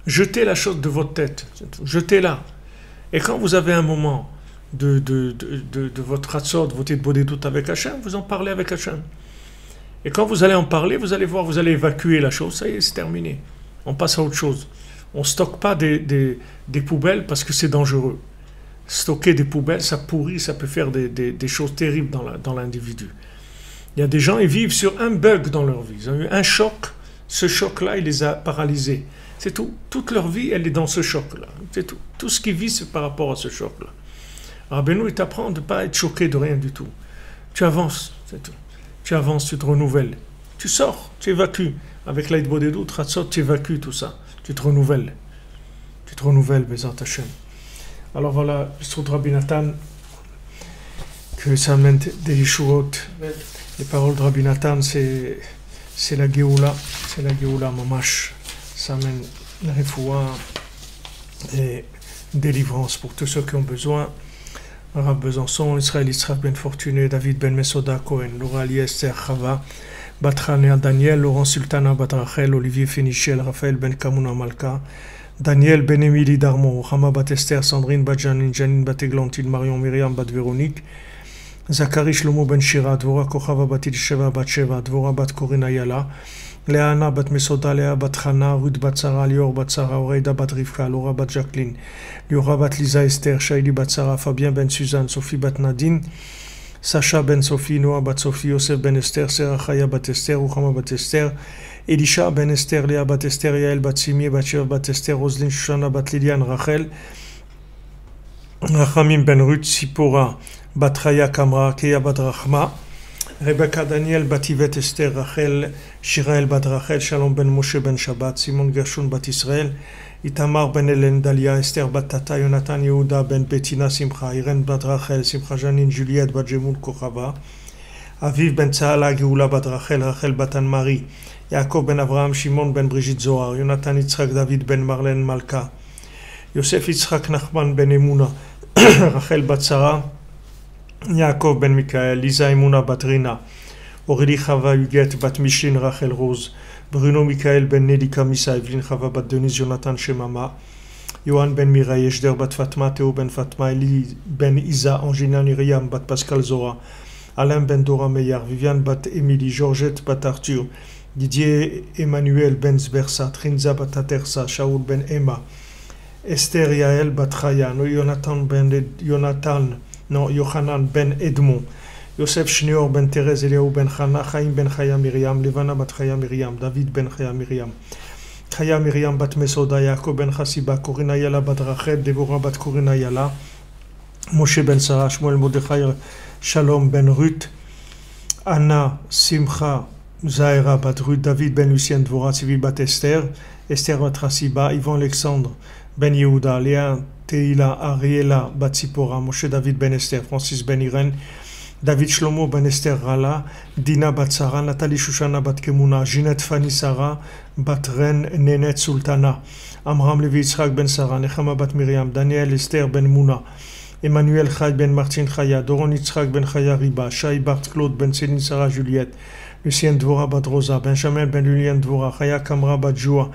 Jetez la chose de votre tête, c'est tout. Jetez-la. Et quand vous avez un moment de votre ratzot, de votre bodédoute avec Hachem, vous en parlez avec Hachem. Et quand vous allez en parler, vous allez voir, vous allez évacuer la chose, ça y est, c'est terminé. On passe à autre chose. On ne stocke pas des poubelles parce que c'est dangereux. Stocker des poubelles, ça pourrit, ça peut faire des choses terribles dans l'individu. Il y a des gens, ils vivent sur un bug dans leur vie. Ils ont eu un choc, ce choc-là, il les a paralysés. C'est tout. Toute leur vie, elle est dans ce choc-là. C'est tout. Tout ce qu'ils vivent, c'est par rapport à ce choc-là. Rabbeinu, il t'apprend de ne pas être choqué de rien du tout. Tu avances, c'est tout. Tu avances, tu te renouvelles. Tu sors, tu évacues. Avec l'aide bodédoute, Ratzot, tu évacues tout ça. Tu te renouvelles. Tu te renouvelles, Bezat Hashem. Alors voilà, le Soud Rabbi Nathan, que ça amène des Yeshuot. Les paroles de Rabbi Nathan, c'est la Géoula, Mamash. Ça amène la Refoua et délivrance pour tous ceux qui ont besoin. Rav Besançon, Israël Yitzhak Ben Fortuné, David Ben Mesoda Cohen, Laura Esther Chava, Batranea Daniel, Laurent Sultana Batrachel, Olivier Fénichel, Raphaël Ben Kamouna Malka, Daniel Ben-Émilie Darmon, Hama Bat-Esther, Sandrine Bat-Janine, Janine Bat-Églantine, Marion Myriam Bat-Véronique, Zachary Shlomo Ben-Shira, Dvora Kochava Bat-Ilsheva Bat-Sheva, Dvora Bat-Korina Yala, Léana Bat-Mesoda, Léa Bat-Chana, Ruth Bat-Sara, Lior Bat-Sara, Oreida Bat-Rivka, Laura Bat-Jacqueline, Liora Bat-Lisa Esther, Shaili Bat-Sara, Fabien Ben-Suzanne, Sophie Bat-Nadine, Sacha Ben-Sophie, Noah Bat-Sophie, Yosef Ben-Esther, Serachaya Bat-Esther, Ruchama Bat-Esther, Elisha Ben Esther, Léa Bat Esther, Yael Bat Simi, Batsheva Bat Esther, Roselyne Shoshana Bat Liliane, Rachel, Rachamim Ben Ruth, Sipora, Bat Raya Kamra, Keya Bat Rachma, Rebecca Daniel Bat Yvette Esther, Rachel, Shirael Bat Rachel, Shalom Ben Moshe Ben Shabbat, Simon Gershon Bat Israël, Itamar Ben Hélène Dalia, Esther Bat Tata, Jonathan Yehuda Ben Bettina Simcha, Irène Bat Rachel, Simcha Janine, Juliette Bat Jemoun Kochava, Aviv Ben Tzaala, Geoula Bat Rachel, Rachel Bat Anne-Marie, Yaakov Ben Avraham, Shimon Ben Brigitte Zohar, Jonathan Yitzhak David Ben Marlène Malka, Yosef Yitzhak Nachman Ben Emouna, Rachel Bat Sarah, Yaakov Ben Mikael, Lisa Emouna Bat Rina, Aurélie Chava Huguette Bat Micheline Rachel Rose, Bruno Mikael Ben Nelika Misa, Evelyn Chava Bat Denise, Jonathan Shemama, Yohan Ben Mireille, Ejder Bat Fatma, Théo Ben Fatma, Eli Ben Isa, Angina Niriam Bat Pascal Zora, Alain Ben Dora Meillard, Viviane Bat Émilie, Georgette Bat Arthur, Didier Emmanuel Ben Zbersa, Trinza Batatersa, Shaoul Ben Emma, Esther Yael Batrayan, Yohanan Ben Edmond, Yosef Shnior Ben Thérèse Eliaou Ben Chana, Chaim Ben Chaya Miriam, Levana Bat Chaya Miriam, David Ben Chaya Miriam, Chaya Miriam Bat Mesoda, Yaakov Ben Chassiba, Korina Yala Bat Rachel, Devorah Bat Korina Yala, Moshe Ben Sarah, Shmuel Mordechai, Shalom Ben Ruth, Anna Simcha, Zahira Bat Ruth, David Ben Lucien Dvora, Civil Bat Esther, Esther Bat Rassiba, Yvan Alexandre Ben Yehuda, Léa Teila, Ariela Bat Sipora, Moshe David Ben Esther, Francis Ben Irène, David Shlomo Ben Esther Rala, Dina Bat Sarah, Nathalie Shushana Bat Kemuna, Ginette Fanny Sarah, Bat Ren Nenet Sultana, Amram Levi Yitzhak Ben Sarah, Nechama Bat Miriam, Daniel Esther Ben Mouna, Emmanuel Chai ben Martin Chaya, Doron Yitzhak ben Chaya Riba, Shai Bart Claude ben Céline Sarah Juliette, Lucien Dvora bat Rosa, Benjamin ben Lilian Dvora, Chaya Kamra bat Joua,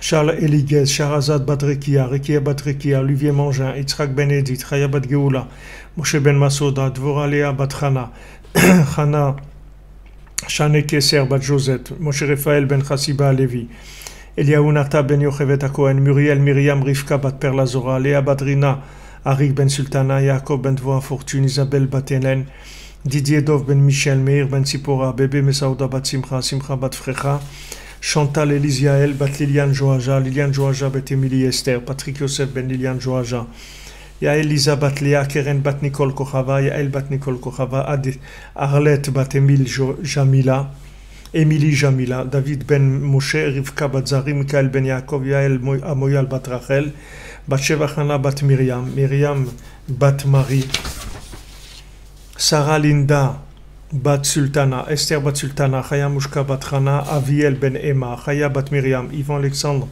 Charles Eliguez, Sharazad bat Rekia, Rekia bat Rekia, Olivier Mangin, Yitzhak ben Edith, Chaya bat Geoula, Moshe ben Masoda, Dvora Léa bat Chana, Chana Shane Keser bat Josette, Moshe Raphaël ben Chassiba Levi, Eliaou Nata ben Yochevet Akohen, Muriel Myriam Rivka bat Perla Zora, Léa Badrina, Arik ben Sultana, Yaakov ben Dvoa Fortune, Isabelle bat Hélène, Didier Dov ben Michel, Meir ben Sipora, Bébé Mesaouda bat Simcha, Simcha bat Frecha, Chantal Elisiael bat Liliane Joaja, Liliane Joaja bat Émilie Esther, Patrick Yosef ben Liliane Joaja, Yael Lisa bat Léa, Keren bat Nicole Kochava, Yael bat Nicole Kochava, Arlette bat Émilie Jamila, David ben Moshe, Rivka bat Zari, Mikael ben Yaakov, Yael Amoyal bat Rachel, Batsheva Chana bat Myriam, Myriam bat Marie, Sarah Linda bat Sultana, Esther bat Sultana, Chaya Mushka bat Chana, Aviel ben Emma, Chaya bat Myriam, Yvan Alexandre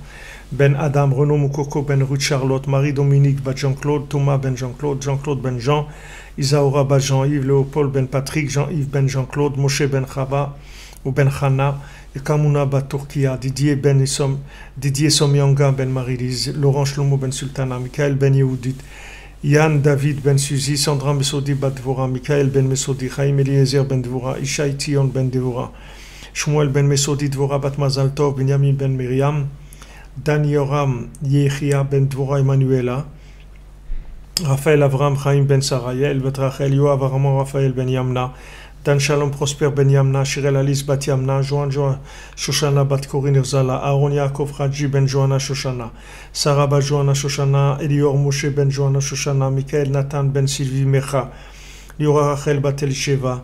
ben Adam, Renaud Moukoko ben Ruth Charlotte, Marie-Dominique bat Jean-Claude, Thomas ben Jean-Claude, Jean-Claude ben Jean, Isaura bat Jean-Yves, Léopold ben Patrick, Jean-Yves ben Jean-Claude, Moshe ben Chava ou ben Chana, Kamuna bat Turquia, Didier Somyanga ben Marie-Lise, Laurent Shlomo ben Sultana, Michael ben Yehudit, Yann David ben Suzy, Sandra Mesodi bat Dvora, Michael ben Mesodi, Chaim Eliezer ben Dvora, Ishaï Tion ben Dvora, Shmuel ben Mesodi Dvora bat Mazal Tov, Benjamin ben Miriam, Dan Yoram Yechia ben Dvora Emanuela, Raphaël Avram Chaim ben Sarayel, bet Rachel Yoav Aramon Raphaël ben Yamna, Dan Shalom Prosper ben Yamna, Shirel Alice bat Yamna, Joan Shoshana bat Corinne Urzala, Aaron Yaakov Raji ben Johanna Shoshana, Sarah bat Johanna Shoshana, Elior Moshe ben Johanna Shoshana, Michael Nathan ben Sylvie Mecha, Liora Rachel bat Elisheva,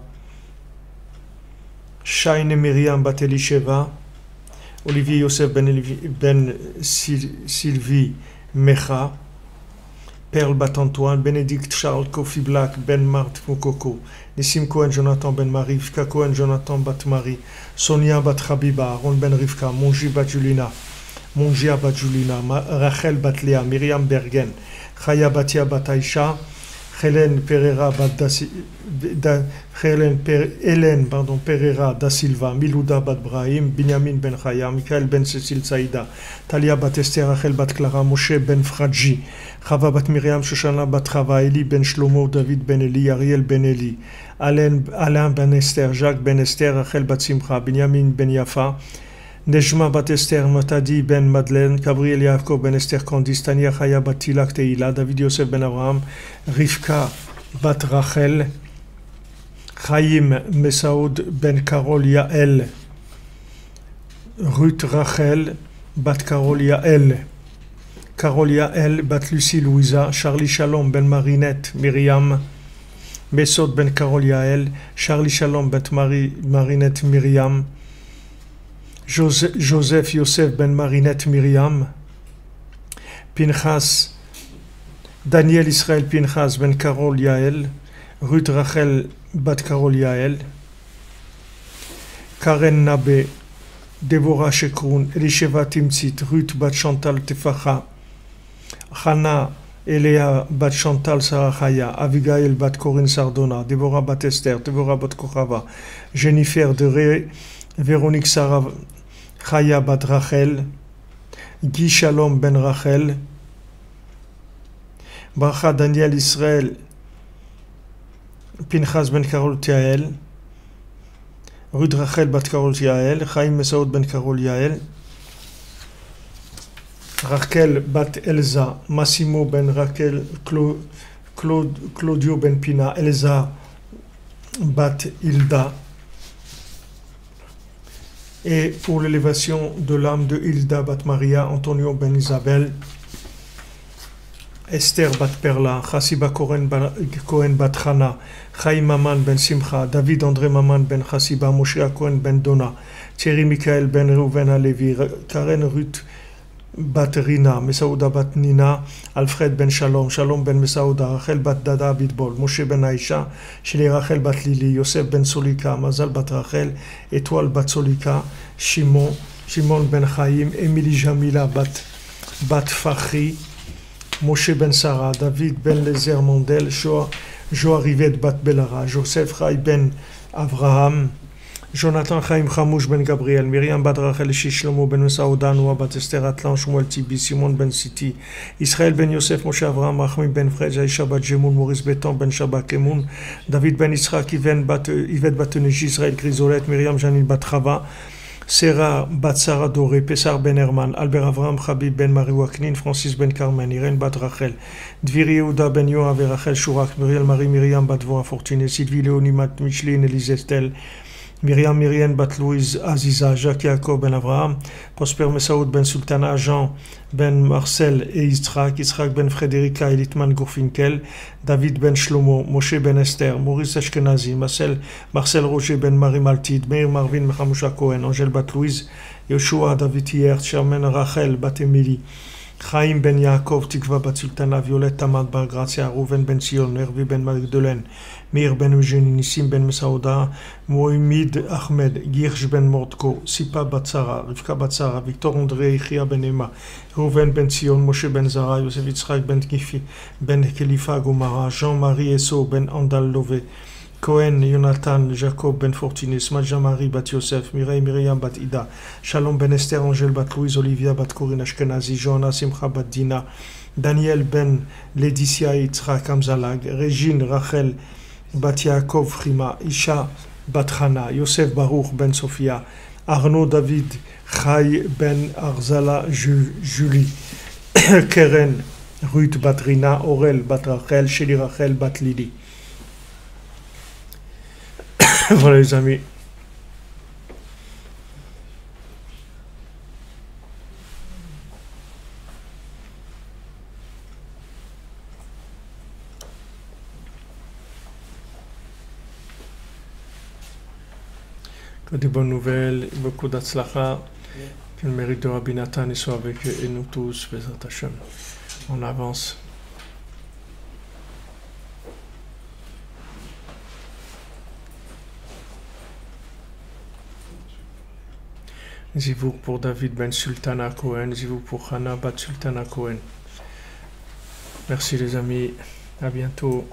Shaine Myriam bat Elisheva, Olivier Yosef ben Sylvie Mecha, Perle bat Antoine, Bénédicte Charles Kofi Black, Ben Marthe Moukoko, Nissim Cohen Jonathan ben Marie, Rivka Cohen Jonathan bat Marie, Sonia bat Habiba, Aaron ben Rivka, Mongia bat Julina, Rachel bat Léa, Myriam Bergen, Chaya Batia bat Aïcha, Hélène Pereira da Silva, Milouda bat Brahim, Binyamin ben Chaya, Michael ben Cécile Saïda, Talia bat Esther, Rachel bat Clara, Moshe ben Fradji, Chava bat Myriam, Shoshana bat Chava, Eli ben Shlomo, David ben Eli, Ariel ben Eli, Alain ben Esther, Jacques ben Esther, Rachel bat Simcha, Binyamin ben Yafa, Nejma bat Esther, Matadi ben Madeleine, Gabriel Yaakov ben Esther Candice, Tania Chaya bat Tilak Teila, David Yosef ben Abraham, Rivka bat Rachel, Chaim Mesaoud ben Karol Yael, Ruth Rachel bat Karol Yael, Karol Yael bat Lucie Louisa, Charlie Shalom ben Marinette Myriam, Mesod ben Karol Yael, Charlie Shalom bat Marinette Myriam, Joseph Yosef ben Marinette Myriam, Pinchas, Daniel Israël Pinchas ben Karol Yael, Ruth Rachel bat Karol Yael, Karen Nabe, Devorah Shekroun, Elisheva Timtzit, Ruth bat Chantal Tefacha, Chana Elea bat Chantal Sarachaya, Abigail bat Corinne Sardona, Devorah bat Esther, Devorah bat Kochava, Jennifer de Ré, Véronique Sarah Chaya bat Rachel, Guy Shalom ben Rachel, Bracha Daniel Israël, Pinchas ben Karol Yael, Ruth Rachel bat Karol Yael, Chaim Mesaoud ben Karol Yael, Rachel bat Elsa, Massimo ben Rachel, Claudio ben Pina, Elsa bat Hilda. Et pour l'élévation de l'âme de Hilda bat Maria, Antonio ben Isabel, Esther bat Perla, Chassiba Cohen bat Chana, Chaim Maman ben Simcha, David André Maman ben Chassiba, Moshe Cohen ben Dona, Thierry Michael ben Reuven Alevi, Karen Ruth bat Rina, Mesaouda bat Nina, Alfred ben Shalom, Shalom ben Mesaouda, Rachel bat Dada Bitbol, Moshe ben Aïcha, Shili Rachel bat Lili, Yosef ben Solika, Mazal bat Rachel, Étoile bat Solika, Shimon ben Chaim, Émilie Jamila bat Fachri, Moshe ben Sarah, David ben Lezer Mondel, Joarivet bat Belara, Joseph Chai ben Avraham, Jonathan Chaim Chamouche ben Gabriel, Myriam bat Rachel Shishlomo ben Saouda, Noah bat Esther Atlan, Shmuel Tibi, Simon ben Siti, Israël ben Yosef, Moshe Avraham, Rachmi ben Frej, Aisha bat Jemoun, Maurice Beton ben Shabak Emoun, David ben Yitzhak, Yvette bat Neji, Israël Grisolet, Myriam Janine bat Chava, Sarah bat Sarah Doré, Pessar ben Herman, Albert Avraham, Habib ben Marie Waknin, Francis ben Carmen, Irène bat Rachel, Dviri Yehuda ben Yoav et Rachel Shurak, Muriel Marie Myriam bat Voa Fortuné, Sylvie Léonie Mat Micheline, Elise Estelle, Myriam bat Louise Aziza, Jacques Yaakov ben Avraham, Prosper Messaoud ben Sultana, Jean ben Marcel et Yitzhak ben Frédérica et Litman Gourfinkel, David ben Shlomo, Moshe ben Esther, Maurice Ashkenazi, Marcel Roger ben Marie Maltid, Meir Marvin Mechamusha Cohen, Angèle bat Louise, Yoshua David Hiert, Charmaine Rachel bat Emily, Chaim ben Yaakov, Tikva bat Sultana, Violette Tamad bar Gracia, Rouven ben Sion, Hervé ben Magdeleine, Meir ben Eugène, Nissim ben Mesaouda, Mohamed Ahmed, Girsh ben Mordko, Sipa Batsara, Rivka Batsara, Victor André, Ichia ben Emma, Rouven ben Sion, Moshe ben Zara, Yosef Yitzhak ben Kifi, ben Kelifa Gomara, Jean-Marie Esso ben Andal Lové, Cohen, Jonathan, Jacob ben Fortunis, Marie bat Yosef, Mireille Myriam bat Ida, Shalom ben Esther, Angèle bat Louise, Olivia bat Corinne Ashkenazi, Johanna Simcha bat Dina, Daniel ben Laetitia Yitzhak Amzalag, Régine Rachel bat Yaakov Frima, Isha bat Hana, Yosef Baruch ben Sophia, Arnaud David, Chai ben Arzala Julie, Keren, Ruth bat Rina, Aurel bat Rachel, Shelly Rachel bat Lili. Voilà les amis. Que des bonnes nouvelles, beaucoup d'atslacha. Que le mérite de Rabbi Nathan soit avec eux et nous tous. Bezrat Hashem. On avance. Zivouk pour David ben Sultana Cohen, Zivouk pour Hana bat Sultana Cohen. Merci les amis, à bientôt.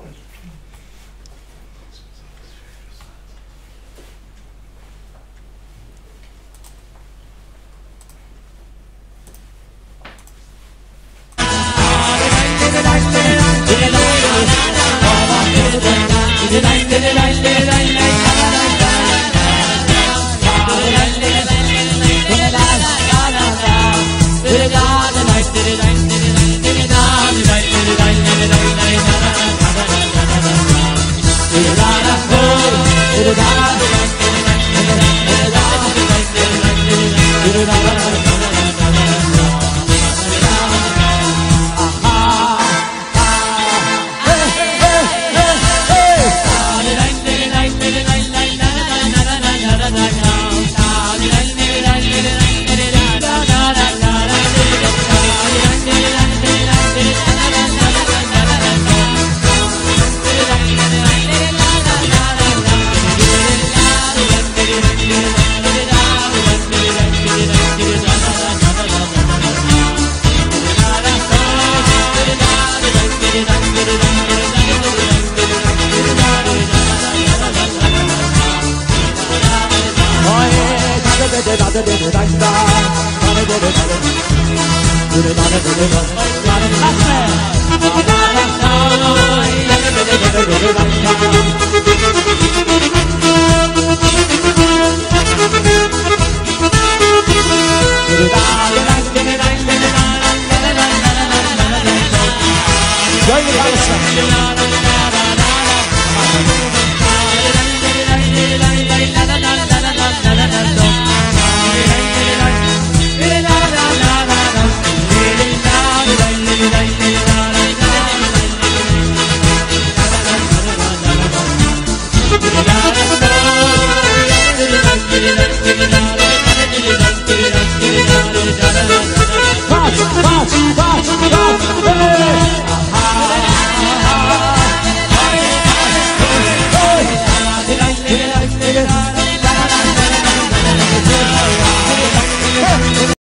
Let's